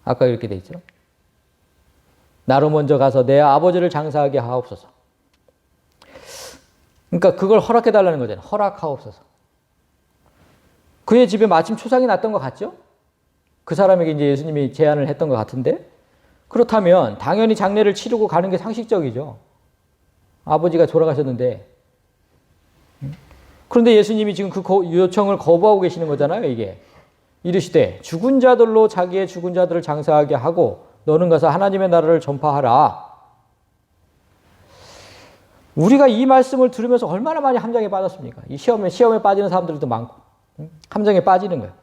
아까 이렇게 돼 있죠. 나로 먼저 가서 내 아버지를 장사하게 하옵소서. 그러니까 그걸 허락해 달라는 거잖아요. 허락하옵소서. 그의 집에 마침 초상이 났던 것 같죠? 그 사람에게 이제 예수님이 제안을 했던 것 같은데, 그렇다면 당연히 장례를 치르고 가는 게 상식적이죠. 아버지가 돌아가셨는데. 그런데 예수님이 지금 그 요청을 거부하고 계시는 거잖아요, 이게. 이르시되 죽은 자들로 자기의 죽은 자들을 장사하게 하고 너는 가서 하나님의 나라를 전파하라. 우리가 이 말씀을 들으면서 얼마나 많이 함정에 빠졌습니까? 이 시험에 빠지는 사람들도 많고, 함정에 빠지는 거예요.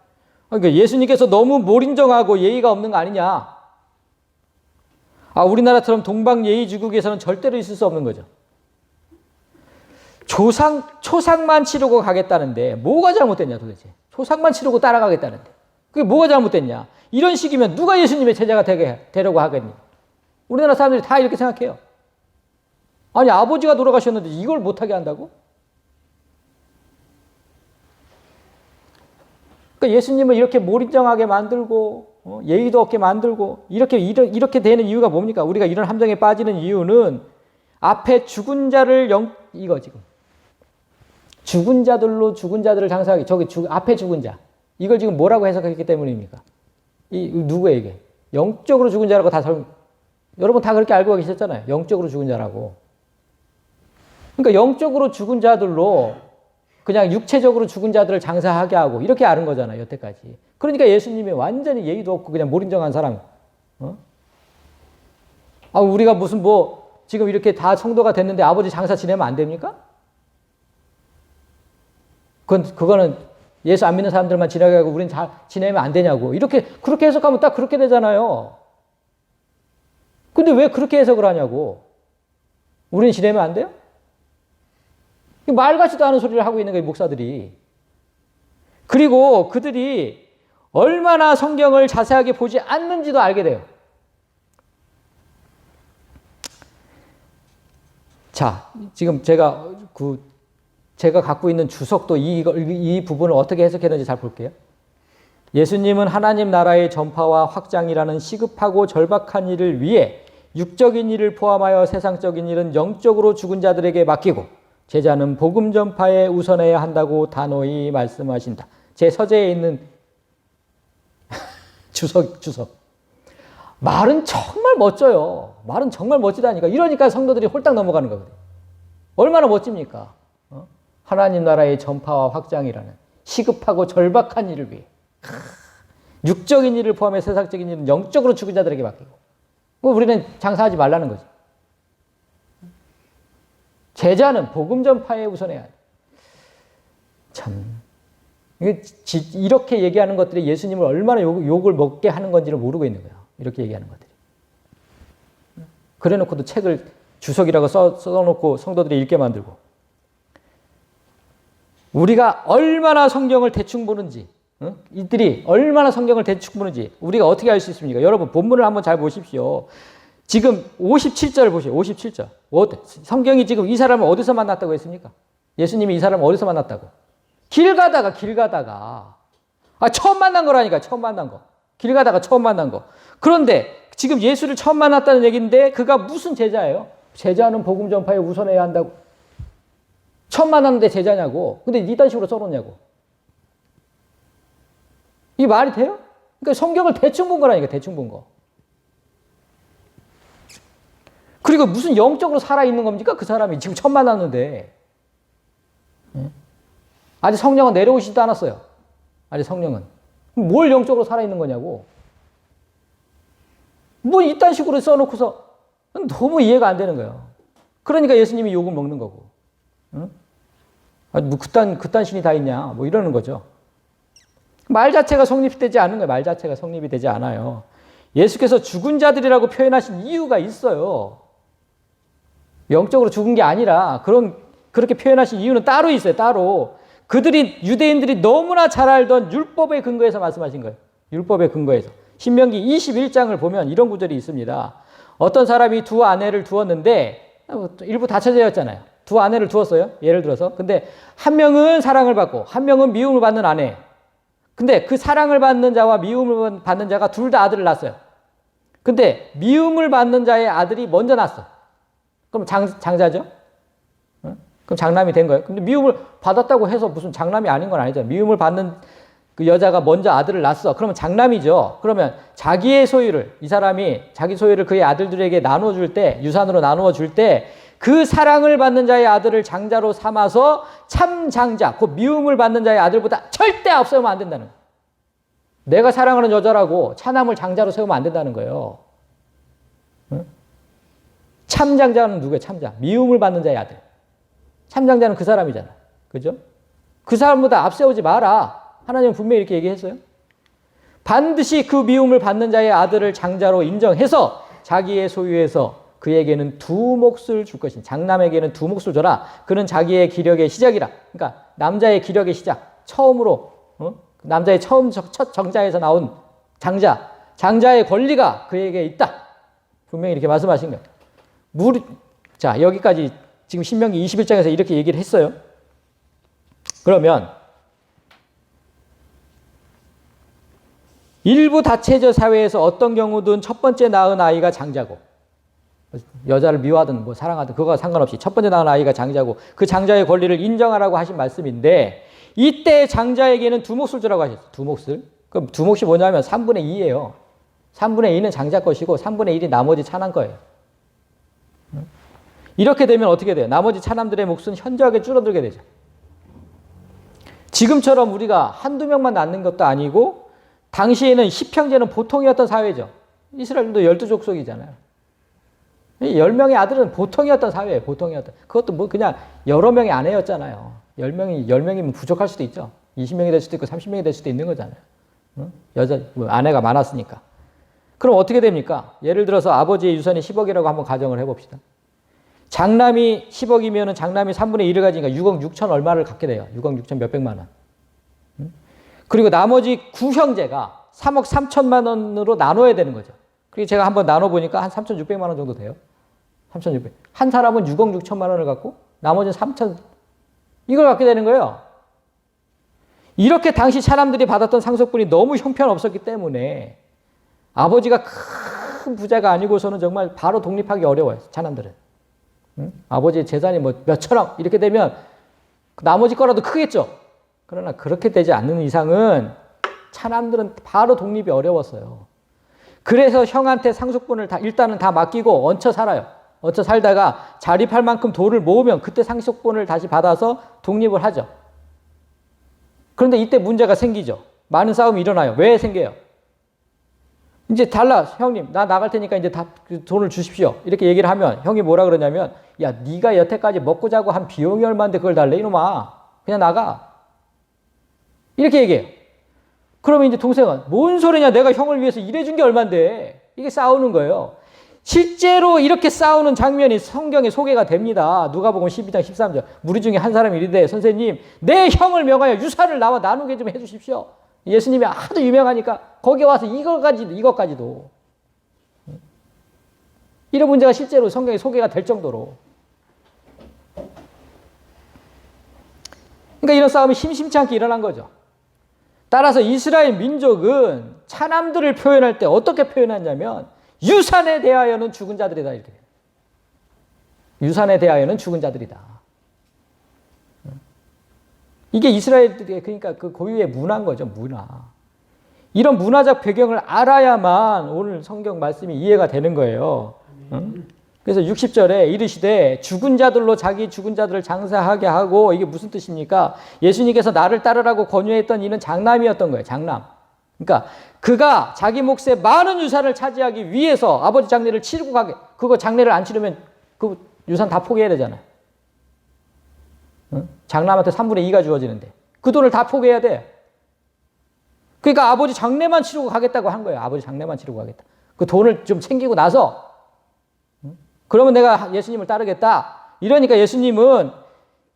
그러니까 예수님께서 너무 몰인정하고 예의가 없는 거 아니냐? 우리나라처럼 동방예의지국에서는 절대로 있을 수 없는 거죠. 초상만 치르고 가겠다는데 뭐가 잘못됐냐 도대체. 초상만 치르고 따라가겠다는데 그게 뭐가 잘못됐냐. 이런 식이면 누가 예수님의 제자가 되려고 하겠니. 우리나라 사람들이 다 이렇게 생각해요. 아니 아버지가 돌아가셨는데 이걸 못하게 한다고? 그러니까 예수님을 이렇게 몰인정하게 만들고 예의도 없게 만들고 이렇게 되는 이유가 뭡니까? 우리가 이런 함정에 빠지는 이유는 앞에 죽은 자를 이거 지금 죽은 자들로 죽은 자들을 장사하기, 앞에 죽은 자. 이걸 지금 뭐라고 해석했기 때문입니까? 누구에게? 영적으로 죽은 자라고 여러분 다 그렇게 알고 계셨잖아요. 영적으로 죽은 자라고. 그러니까 영적으로 죽은 자들로 그냥 육체적으로 죽은 자들을 장사하게 하고 이렇게 아는 거잖아요. 여태까지. 그러니까 예수님이 완전히 예의도 없고 그냥 몰인정한 사람. 우리가 무슨 지금 이렇게 다 성도가 됐는데 아버지 장사 지내면 안 됩니까? 그거는 예수 안 믿는 사람들만 지나게 하고 우리는 지내면 안 되냐고. 그렇게 해석하면 딱 그렇게 되잖아요. 근데 왜 그렇게 해석을 하냐고. 우리는 지내면 안 돼요? 말 같지도 않은 소리를 하고 있는 거예요, 목사들이. 그리고 그들이 얼마나 성경을 자세하게 보지 않는지도 알게 돼요. 자, 지금 제가 갖고 있는 주석도 이 부분을 어떻게 해석했는지 잘 볼게요. 예수님은 하나님 나라의 전파와 확장이라는 시급하고 절박한 일을 위해 육적인 일을 포함하여 세상적인 일은 영적으로 죽은 자들에게 맡기고 제자는 복음 전파에 우선해야 한다고 단호히 말씀하신다. 제 서재에 있는 주석. 말은 정말 멋져요. 말은 정말 멋지다니까. 이러니까 성도들이 홀딱 넘어가는 거거든요. 얼마나 멋집니까? 하나님 나라의 전파와 확장이라는 시급하고 절박한 일을 위해 육적인 일을 포함해 세상적인 일은 영적으로 죽은 자들에게 맡기고 우리는 장사하지 말라는 거지. 제자는 복음 전파에 우선해야 돼. 참 이렇게 얘기하는 것들이 예수님을 얼마나 욕을 먹게 하는 건지를 모르고 있는 거예요. 이렇게 얘기하는 것들이. 그래놓고도 책을 주석이라고 써놓고 성도들이 읽게 만들고 우리가 얼마나 성경을 대충 보는지 이들이 얼마나 성경을 대충 보는지 우리가 어떻게 알 수 있습니까? 여러분 본문을 한번 잘 보십시오. 지금 57절을 보세요. 57절. 성경이 지금 이 사람을 어디서 만났다고 했습니까? 예수님이 이 사람을 어디서 만났다고? 길 가다가. 처음 만난 거라니까. 처음 만난 거. 길 가다가 처음 만난 거. 그런데 지금 예수를 처음 만났다는 얘기인데 그가 무슨 제자예요? 제자는 복음 전파에 우선해야 한다고. 처음 만났는데 제자냐고. 근데 이딴 식으로 써놓냐고. 이게 말이 돼요? 그러니까 성경을 대충 본 거라니까. 대충 본 거. 그리고 무슨 영적으로 살아있는 겁니까? 그 사람이 지금 처음 만났는데. 아직 성령은 내려오시지도 않았어요. 아직 성령은. 뭘 영적으로 살아있는 거냐고. 이딴 식으로 써놓고서 너무 이해가 안 되는 거예요. 그러니까 예수님이 욕을 먹는 거고. 그딴 신이 다 있냐. 이러는 거죠. 말 자체가 성립되지 않은 거예요. 말 자체가 성립이 되지 않아요. 예수께서 죽은 자들이라고 표현하신 이유가 있어요. 영적으로 죽은 게 아니라 그런 그렇게 표현하신 이유는 따로 있어요. 따로. 그들이 유대인들이 너무나 잘 알던 율법의 근거에서 말씀하신 거예요. 율법의 근거에서. 신명기 21장을 보면 이런 구절이 있습니다. 어떤 사람이 두 아내를 두었는데 일부 다쳐져 있잖아요. 두 아내를 두었어요. 예를 들어서. 근데 한 명은 사랑을 받고 한 명은 미움을 받는 아내. 근데 그 사랑을 받는 자와 미움을 받는 자가 둘 다 아들을 낳았어요. 근데 미움을 받는 자의 아들이 먼저 낳았어. 그럼 장자죠? 그럼 장남이 된 거예요. 근데 미움을 받았다고 해서 무슨 장남이 아닌 건 아니죠. 미움을 받는 그 여자가 먼저 아들을 낳았어. 그러면 장남이죠. 그러면 자기의 소유를, 이 사람이 자기 소유를 그의 아들들에게 나눠줄 때, 유산으로 나누어 줄 때, 그 사랑을 받는 자의 아들을 장자로 삼아서 참 장자, 그 미움을 받는 자의 아들보다 절대 앞세우면 안 된다는 거예요. 내가 사랑하는 여자라고 차남을 장자로 세우면 안 된다는 거예요. 응? 참 장자는 누구예요? 참자. 미움을 받는 자의 아들. 참 장자는 그 사람이잖아. 그죠? 그 사람보다 앞세우지 마라. 하나님은 분명히 이렇게 얘기했어요. 반드시 그 미움을 받는 자의 아들을 장자로 인정해서 자기의 소유에서 그에게는 두 몫을 줄 것이니 장남에게는 두 몫을 줘라. 그는 자기의 기력의 시작이라. 그러니까 남자의 기력의 시작. 처음으로 남자의 첫 정자에서 나온 장자. 장자의 권리가 그에게 있다. 분명히 이렇게 말씀하신 거예요. 자, 여기까지 지금 신명기 21장에서 이렇게 얘기를 했어요. 그러면 일부 다체제 사회에서 어떤 경우든 첫 번째 낳은 아이가 장자고 여자를 미워하든 뭐 사랑하든 그거와 상관없이 첫 번째 낳은 아이가 장자고 그 장자의 권리를 인정하라고 하신 말씀인데 이때 장자에게는 두 몫을 주라고 하셨어요. 두 몫을. 그럼 두 몫이 뭐냐면 3분의 2예요. 3분의 2는 장자 것이고 3분의 1이 나머지 차남 거예요. 이렇게 되면 어떻게 돼요? 나머지 차남들의 몫은 현저하게 줄어들게 되죠. 지금처럼 우리가 한두 명만 낳는 것도 아니고 당시에는 10형제는 보통이었던 사회죠. 이스라엘도 12족속이잖아요. 10명의 아들은 보통이었던 사회예요. 보통이었던. 그것도 뭐 그냥 여러 명의 아내였잖아요. 10명이면 부족할 수도 있죠. 20명이 될 수도 있고 30명이 될 수도 있는 거잖아요. 여자, 아내가 많았으니까. 그럼 어떻게 됩니까? 예를 들어서 아버지의 유산이 10억이라고 한번 가정을 해봅시다. 장남이 10억이면 장남이 3분의 1을 가지니까 6억 6천 얼마를 갖게 돼요. 6억 6천 몇백만 원. 그리고 나머지 9형제가 3억 3천만 원으로 나눠야 되는 거죠. 그리고 제가 한번 나눠보니까 한 3,600만 원 정도 돼요. 3,600. 한 사람은 6억 6천만 원을 갖고 나머지는 3천 이걸 갖게 되는 거예요. 이렇게 당시 사람들이 받았던 상속분이 너무 형편없었기 때문에 아버지가 큰 부자가 아니고서는 정말 바로 독립하기 어려워요. 차남들은. 응? 아버지의 재산이 뭐 몇천억 이렇게 되면 나머지 거라도 크겠죠. 그러나 그렇게 되지 않는 이상은 차남들은 바로 독립이 어려웠어요. 그래서 형한테 상속분을 일단은 다 맡기고 얹혀 살아요. 얹혀 살다가 자립할 만큼 돈을 모으면 그때 상속분을 다시 받아서 독립을 하죠. 그런데 이때 문제가 생기죠. 많은 싸움이 일어나요. 왜 생겨요? 이제 달라. 형님 나 나갈 테니까 이제 다 돈을 주십시오. 이렇게 얘기를 하면 형이 뭐라 그러냐면 야 네가 여태까지 먹고 자고 한 비용이 얼마인데 그걸 달래 이놈아. 그냥 나가. 이렇게 얘기해요. 그러면 이제 동생은 뭔 소리냐 내가 형을 위해서 일해준 게 얼만데 이게 싸우는 거예요. 실제로 이렇게 싸우는 장면이 성경에 소개가 됩니다. 누가복음 12장 13절 무리 중에 한 사람이 이르되 선생님 내 형을 명하여 유산을 나와 나누게 좀 해주십시오. 예수님이 하도 유명하니까 거기에 와서 이것까지도 이런 문제가 실제로 성경에 소개가 될 정도로 그러니까 이런 싸움이 심심치 않게 일어난 거죠. 따라서 이스라엘 민족은 차남들을 표현할 때 어떻게 표현하냐면 유산에 대하여는 죽은 자들이다 이렇게. 유산에 대하여는 죽은 자들이다. 이게 이스라엘들의 그러니까 그 고유의 문화인 거죠. 문화. 이런 문화적 배경을 알아야만 오늘 성경 말씀이 이해가 되는 거예요. 응? 그래서 60절에 이르시되 죽은 자들로 자기 죽은 자들을 장사하게 하고 이게 무슨 뜻입니까? 예수님께서 나를 따르라고 권유했던 이는 장남이었던 거예요. 장남. 그러니까 그가 자기 몫의 많은 유산을 차지하기 위해서 아버지 장례를 치르고 가게. 그거 장례를 안 치르면 그 유산 다 포기해야 되잖아요. 응? 장남한테 3분의 2가 주어지는데 그 돈을 다 포기해야 돼. 그러니까 아버지 장례만 치르고 가겠다고 한 거예요. 아버지 장례만 치르고 가겠다. 그 돈을 좀 챙기고 나서 그러면 내가 예수님을 따르겠다. 이러니까 예수님은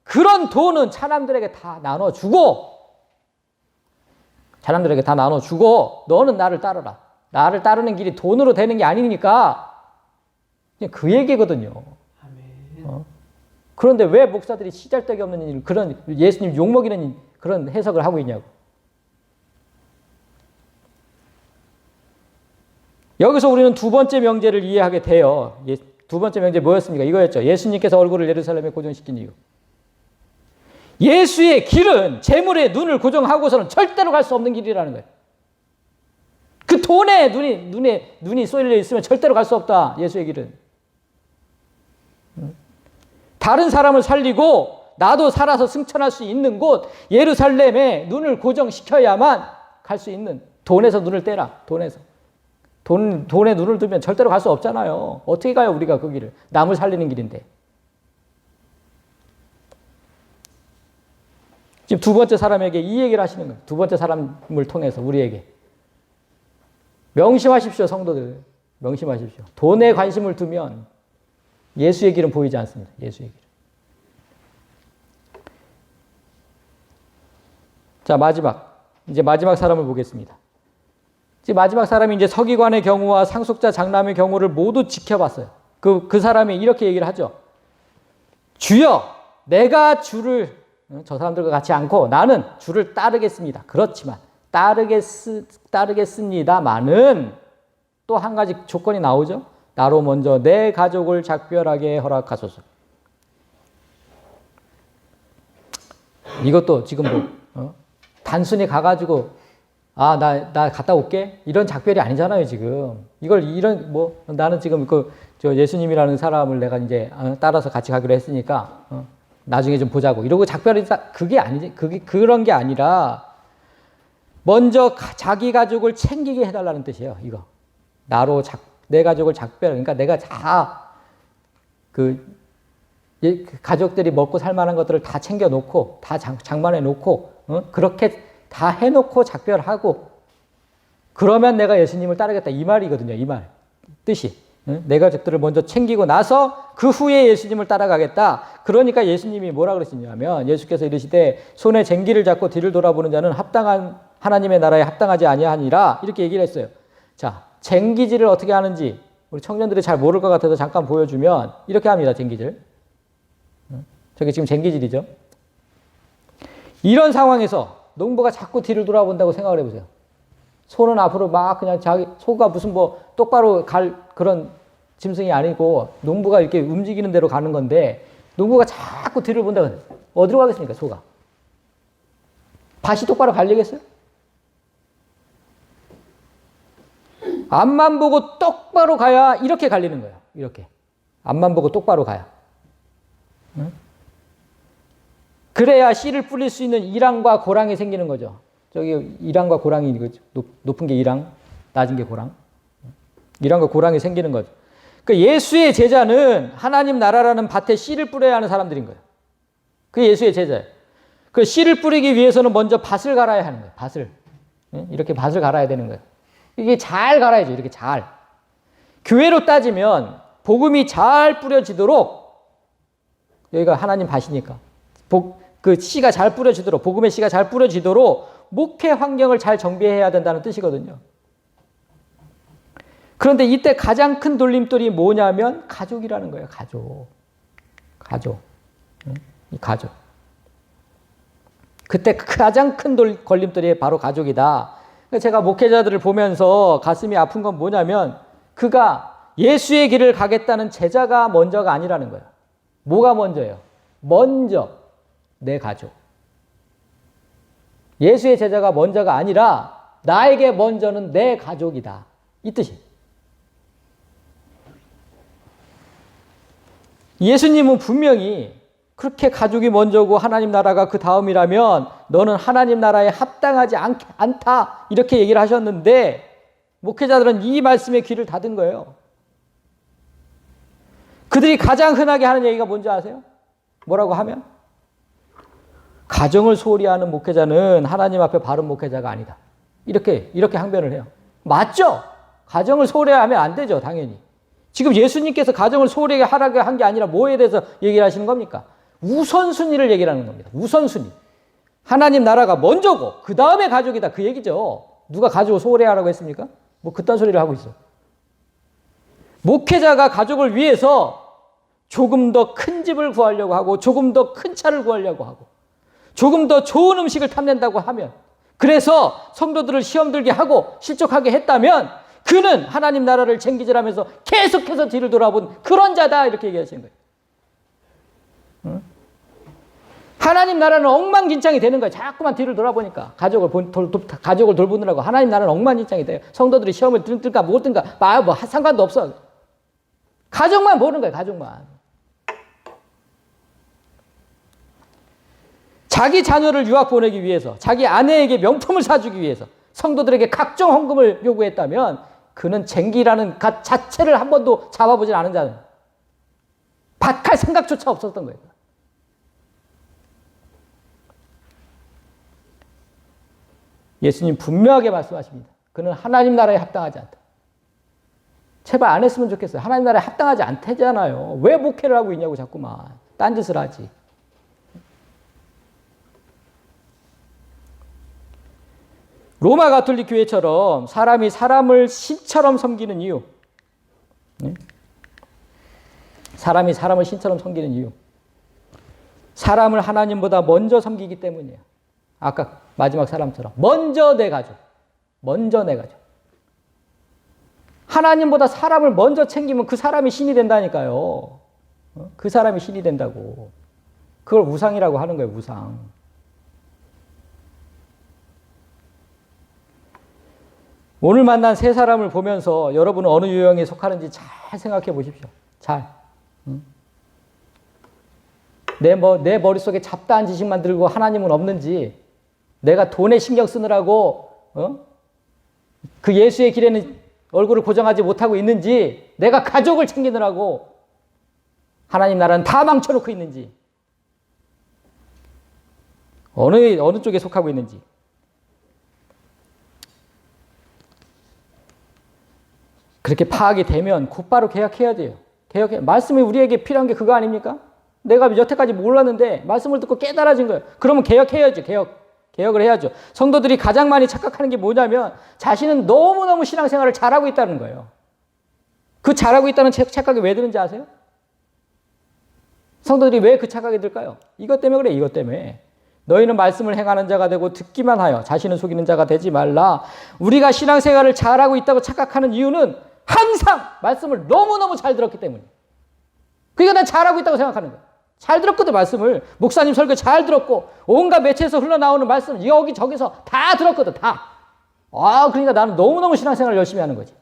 그런 돈은 사람들에게 다 나눠주고 너는 나를 따르라. 나를 따르는 길이 돈으로 되는 게 아니니까 그냥 그 얘기거든요. 그런데 왜 목사들이 시잘데기 없는 일, 그런 예수님 욕먹이는 그런 해석을 하고 있냐고. 여기서 우리는 두 번째 명제를 이해하게 돼요. 두 번째 명제 뭐였습니까? 이거였죠. 예수님께서 얼굴을 예루살렘에 고정시킨 이유. 예수의 길은 재물에 눈을 고정하고서는 절대로 갈 수 없는 길이라는 거예요. 그 돈에 눈이 쏠려 있으면 절대로 갈 수 없다. 예수의 길은. 다른 사람을 살리고 나도 살아서 승천할 수 있는 곳 예루살렘에 눈을 고정시켜야만 갈 수 있는, 돈에서 눈을 떼라. 돈에 눈을 두면 절대로 갈 수 없잖아요. 어떻게 가요 우리가 그 길을. 남을 살리는 길인데. 지금 두 번째 사람에게 이 얘기를 하시는 거예요. 두 번째 사람을 통해서 우리에게. 명심하십시오, 성도들. 명심하십시오. 돈에 관심을 두면 예수의 길은 보이지 않습니다. 예수의 길은. 자, 이제 마지막 사람을 보겠습니다. 이제 마지막 사람이 이제 서기관의 경우와 상속자 장남의 경우를 모두 지켜봤어요. 그 사람이 이렇게 얘기를 하죠. 주여, 내가 주를, 저 사람들과 같이 않고 나는 주를 따르겠습니다. 그렇지만, 따르겠습니다만은 또 한 가지 조건이 나오죠. 나로 먼저 내 가족을 작별하게 허락하소서. 이것도 지금 단순히 가가지고 나 갔다 올게 이런 작별이 아니잖아요 지금. 나는 지금 저 예수님이라는 사람을 내가 이제 따라서 같이 가기로 했으니까 나중에 좀 보자고 이러고 작별이 그게 아니지. 그런 게 아니라 먼저 자기 가족을 챙기게 해달라는 뜻이에요. 이거 내 가족을 작별. 그러니까 내가 가족들이 먹고 살 만한 것들을 다 챙겨놓고 다 장만해 놓고 그렇게 다 해놓고 작별하고 그러면 내가 예수님을 따르겠다 이 말이거든요. 이 말 뜻이. 내 가족들을 먼저 챙기고 나서 그 후에 예수님을 따라가겠다. 그러니까 예수님이 뭐라 그러시냐면 예수께서 이르시되 손에 쟁기를 잡고 뒤를 돌아보는 자는 합당한 하나님의 나라에 합당하지 아니하니라 이렇게 얘기를 했어요. 자, 쟁기질을 어떻게 하는지 우리 청년들이 잘 모를 것 같아서 잠깐 보여주면 이렇게 합니다. 쟁기질. 저게 지금 쟁기질이죠. 이런 상황에서 농부가 자꾸 뒤를 돌아본다고 생각을 해보세요. 소는 앞으로 막 그냥 소가 무슨 똑바로 갈 그런 짐승이 아니고 농부가 이렇게 움직이는 대로 가는 건데 농부가 자꾸 뒤를 본다고 해요. 어디로 가겠습니까, 소가? 밭이 똑바로 갈리겠어요? 앞만 보고 똑바로 가야 이렇게 갈리는 거예요. 이렇게. 앞만 보고 똑바로 가야. 응? 그래야 씨를 뿌릴 수 있는 이랑과 고랑이 생기는 거죠. 저기 이랑과 고랑이 이거죠. 높은 게 이랑, 낮은 게 고랑. 이랑과 고랑이 생기는 거죠. 그러니까 예수의 제자는 하나님 나라라는 밭에 씨를 뿌려야 하는 사람들인 거예요. 그게 예수의 제자예요. 그 씨를 뿌리기 위해서는 먼저 밭을 갈아야 하는 거예요. 밭을. 이렇게 밭을 갈아야 되는 거예요. 이게 잘 갈아야죠. 이렇게 잘. 교회로 따지면 복음이 잘 뿌려지도록 여기가 하나님 밭이니까 그 씨가 잘 뿌려지도록 복음의 씨가 잘 뿌려지도록 목회 환경을 잘 정비해야 된다는 뜻이거든요. 그런데 이때 가장 큰 돌림돌이 뭐냐면 가족이라는 거예요. 가족. 이 가족. 그때 가장 큰 걸림돌이 바로 가족이다. 제가 목회자들을 보면서 가슴이 아픈 건 뭐냐면 그가 예수의 길을 가겠다는 제자가 먼저가 아니라는 거예요. 뭐가 먼저예요? 먼저 내 가족. 예수의 제자가 먼저가 아니라 나에게 먼저는 내 가족이다. 이 뜻이에요. 예수님은 분명히 그렇게 가족이 먼저고 하나님 나라가 그 다음이라면 너는 하나님 나라에 합당하지 않다. 이렇게 얘기를 하셨는데 목회자들은 이 말씀에 귀를 닫은 거예요. 그들이 가장 흔하게 하는 얘기가 뭔지 아세요? 뭐라고 하면? 가정을 소홀히 하는 목회자는 하나님 앞에 바른 목회자가 아니다. 이렇게 항변을 해요. 맞죠? 가정을 소홀히 하면 안 되죠, 당연히. 지금 예수님께서 가정을 소홀히 하라고 한 게 아니라 뭐에 대해서 얘기를 하시는 겁니까? 우선순위를 얘기를 하는 겁니다. 우선순위. 하나님 나라가 먼저고 그 다음에 가족이다. 그 얘기죠. 누가 가족을 소홀히 하라고 했습니까? 뭐 그딴 소리를 하고 있어. 목회자가 가족을 위해서 조금 더 큰 집을 구하려고 하고 조금 더 큰 차를 구하려고 하고 조금 더 좋은 음식을 탐낸다고 하면 그래서 성도들을 시험 들게 하고 실족하게 했다면 그는 하나님 나라를 챙기질하면서 계속해서 뒤를 돌아본 그런 자다 이렇게 얘기하시는 거예요. 응? 하나님 나라는 엉망진창이 되는 거예요. 자꾸만 뒤를 돌아보니까 가족을 돌보느라고 하나님 나라는 엉망진창이 돼요. 성도들이 시험을 들까 못 들까 뭐 상관도 없어. 가족만 보는 거예요. 가족만. 자기 자녀를 유학 보내기 위해서 자기 아내에게 명품을 사주기 위해서 성도들에게 각종 헌금을 요구했다면 그는 쟁기라는 것 자체를 한 번도 잡아보질 않은 자는 밭할 생각조차 없었던 거예요. 예수님 분명하게 말씀하십니다. 그는 하나님 나라에 합당하지 않다. 제발 안 했으면 좋겠어요. 하나님 나라에 합당하지 않다잖아요. 왜 목회를 하고 있냐고 자꾸만 딴짓을 하지. 로마 가톨릭 교회처럼 사람이 사람을 신처럼 섬기는 이유. 사람이 사람을 신처럼 섬기는 이유. 사람을 하나님보다 먼저 섬기기 때문이에요. 아까 마지막 사람처럼. 먼저 내 가족. 먼저 내 가족. 하나님보다 사람을 먼저 챙기면 그 사람이 신이 된다니까요. 그 사람이 신이 된다고. 그걸 우상이라고 하는 거예요. 우상. 오늘 만난 세 사람을 보면서 여러분은 어느 유형에 속하는지 잘 생각해 보십시오. 잘. 내 머릿속에 잡다한 지식만 들고 하나님은 없는지, 내가 돈에 신경 쓰느라고 그 예수의 길에는 얼굴을 고정하지 못하고 있는지, 내가 가족을 챙기느라고 하나님 나라는 다 망쳐놓고 있는지, 어느 쪽에 속하고 있는지. 그렇게 파악이 되면 곧바로 개혁해야 돼요. 말씀이 우리에게 필요한 게 그거 아닙니까? 내가 여태까지 몰랐는데 말씀을 듣고 깨달아진 거예요. 그러면 개혁해야죠. 개혁을 해야죠. 성도들이 가장 많이 착각하는 게 뭐냐면 자신은 너무너무 신앙생활을 잘하고 있다는 거예요. 그 잘하고 있다는 착각이 왜 드는지 아세요? 성도들이 왜 그 착각이 들까요? 이것 때문에 그래. 이것 때문에. 너희는 말씀을 행하는 자가 되고 듣기만 하여 자신을 속이는 자가 되지 말라. 우리가 신앙생활을 잘하고 있다고 착각하는 이유는 항상 말씀을 너무너무 잘 들었기 때문이에요. 그러니까 난 잘하고 있다고 생각하는 거예요. 잘 들었거든, 말씀을. 목사님 설교 잘 들었고 온갖 매체에서 흘러나오는 말씀 여기저기서 다 들었거든, 다. 그러니까 나는 너무너무 신앙생활을 열심히 하는 거지.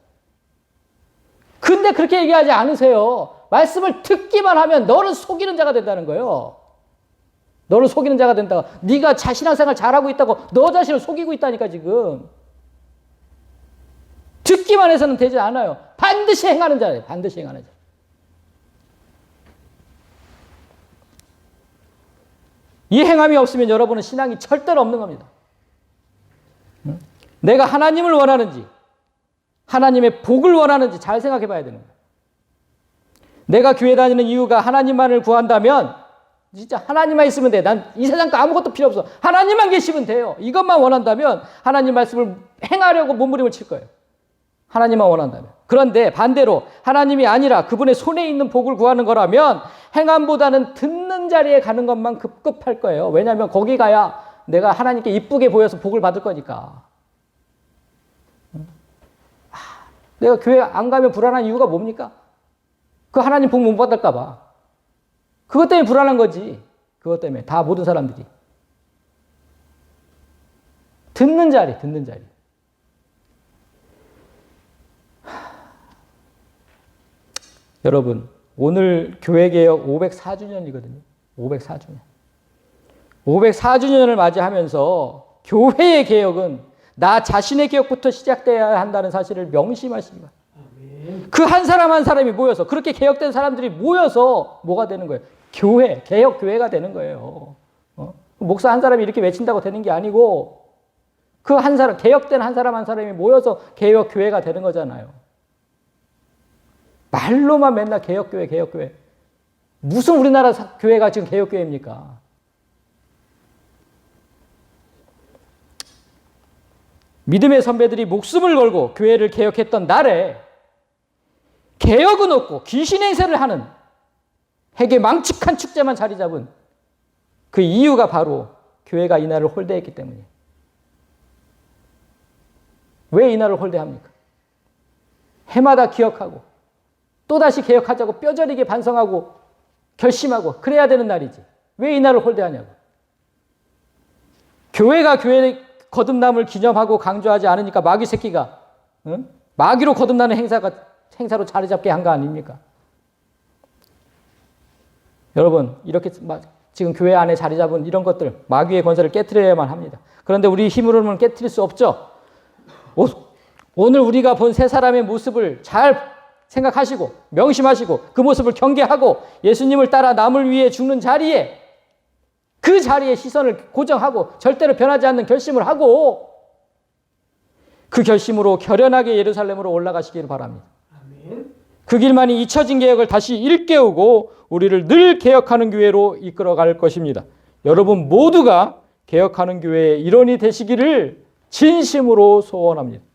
근데 그렇게 얘기하지 않으세요. 말씀을 듣기만 하면 너를 속이는 자가 된다는 거예요. 너를 속이는 자가 된다고. 네가 신앙생활 잘하고 있다고 너 자신을 속이고 있다니까 지금. 듣기만 해서는 되지 않아요. 반드시 행하는 자예요. 반드시 행하는 자. 이 행함이 없으면 여러분은 신앙이 절대로 없는 겁니다. 내가 하나님을 원하는지, 하나님의 복을 원하는지 잘 생각해 봐야 되는 거예요. 내가 교회 다니는 이유가 하나님만을 구한다면 진짜 하나님만 있으면 돼. 난 이 세상 거 아무것도 필요 없어. 하나님만 계시면 돼요. 이것만 원한다면 하나님 말씀을 행하려고 몸부림을 칠 거예요. 하나님만 원한다면. 그런데 반대로 하나님이 아니라 그분의 손에 있는 복을 구하는 거라면 행함보다는 듣는 자리에 가는 것만 급급할 거예요. 왜냐하면 거기 가야 내가 하나님께 이쁘게 보여서 복을 받을 거니까. 내가 교회 안 가면 불안한 이유가 뭡니까? 그 하나님 복 못 받을까 봐. 그것 때문에 불안한 거지. 그것 때문에. 다 모든 사람들이. 듣는 자리. 여러분, 오늘 교회개혁 504주년이거든요. 504주년. 504주년을 맞이하면서 교회의 개혁은 나 자신의 개혁부터 시작돼야 한다는 사실을 명심하십니다. 그 한 사람 한 사람이 모여서, 그렇게 개혁된 사람들이 모여서 뭐가 되는 거예요? 교회, 개혁 교회가 되는 거예요. 목사 한 사람이 이렇게 외친다고 되는 게 아니고 그 한 사람, 개혁된 한 사람 한 사람이 모여서 개혁 교회가 되는 거잖아요. 말로만 맨날 개혁교회. 무슨 우리나라 교회가 지금 개혁교회입니까? 믿음의 선배들이 목숨을 걸고 교회를 개혁했던 날에 개혁은 없고 귀신 행세를 하는 핵의 망측한 축제만 자리 잡은 그 이유가 바로 교회가 이 날을 홀대했기 때문이에요. 왜 이 날을 홀대합니까? 해마다 기억하고 또다시 개혁하자고 뼈저리게 반성하고 결심하고 그래야 되는 날이지. 왜 이 날을 홀대하냐고. 교회가 교회의 거듭남을 기념하고 강조하지 않으니까 마귀 새끼가 마귀로 거듭나는 행사로 자리 잡게 한 거 아닙니까? 여러분, 이렇게 지금 교회 안에 자리 잡은 이런 것들 마귀의 권세를 깨트려야만 합니다. 그런데 우리 힘으로는 깨트릴 수 없죠. 오늘 우리가 본 세 사람의 모습을 잘 생각하시고 명심하시고 그 모습을 경계하고 예수님을 따라 남을 위해 죽는 자리에 그 자리에 시선을 고정하고 절대로 변하지 않는 결심을 하고 그 결심으로 결연하게 예루살렘으로 올라가시기를 바랍니다. 아멘. 그 길만이 잊혀진 개혁을 다시 일깨우고 우리를 늘 개혁하는 교회로 이끌어갈 것입니다. 여러분 모두가 개혁하는 교회의 일원이 되시기를 진심으로 소원합니다.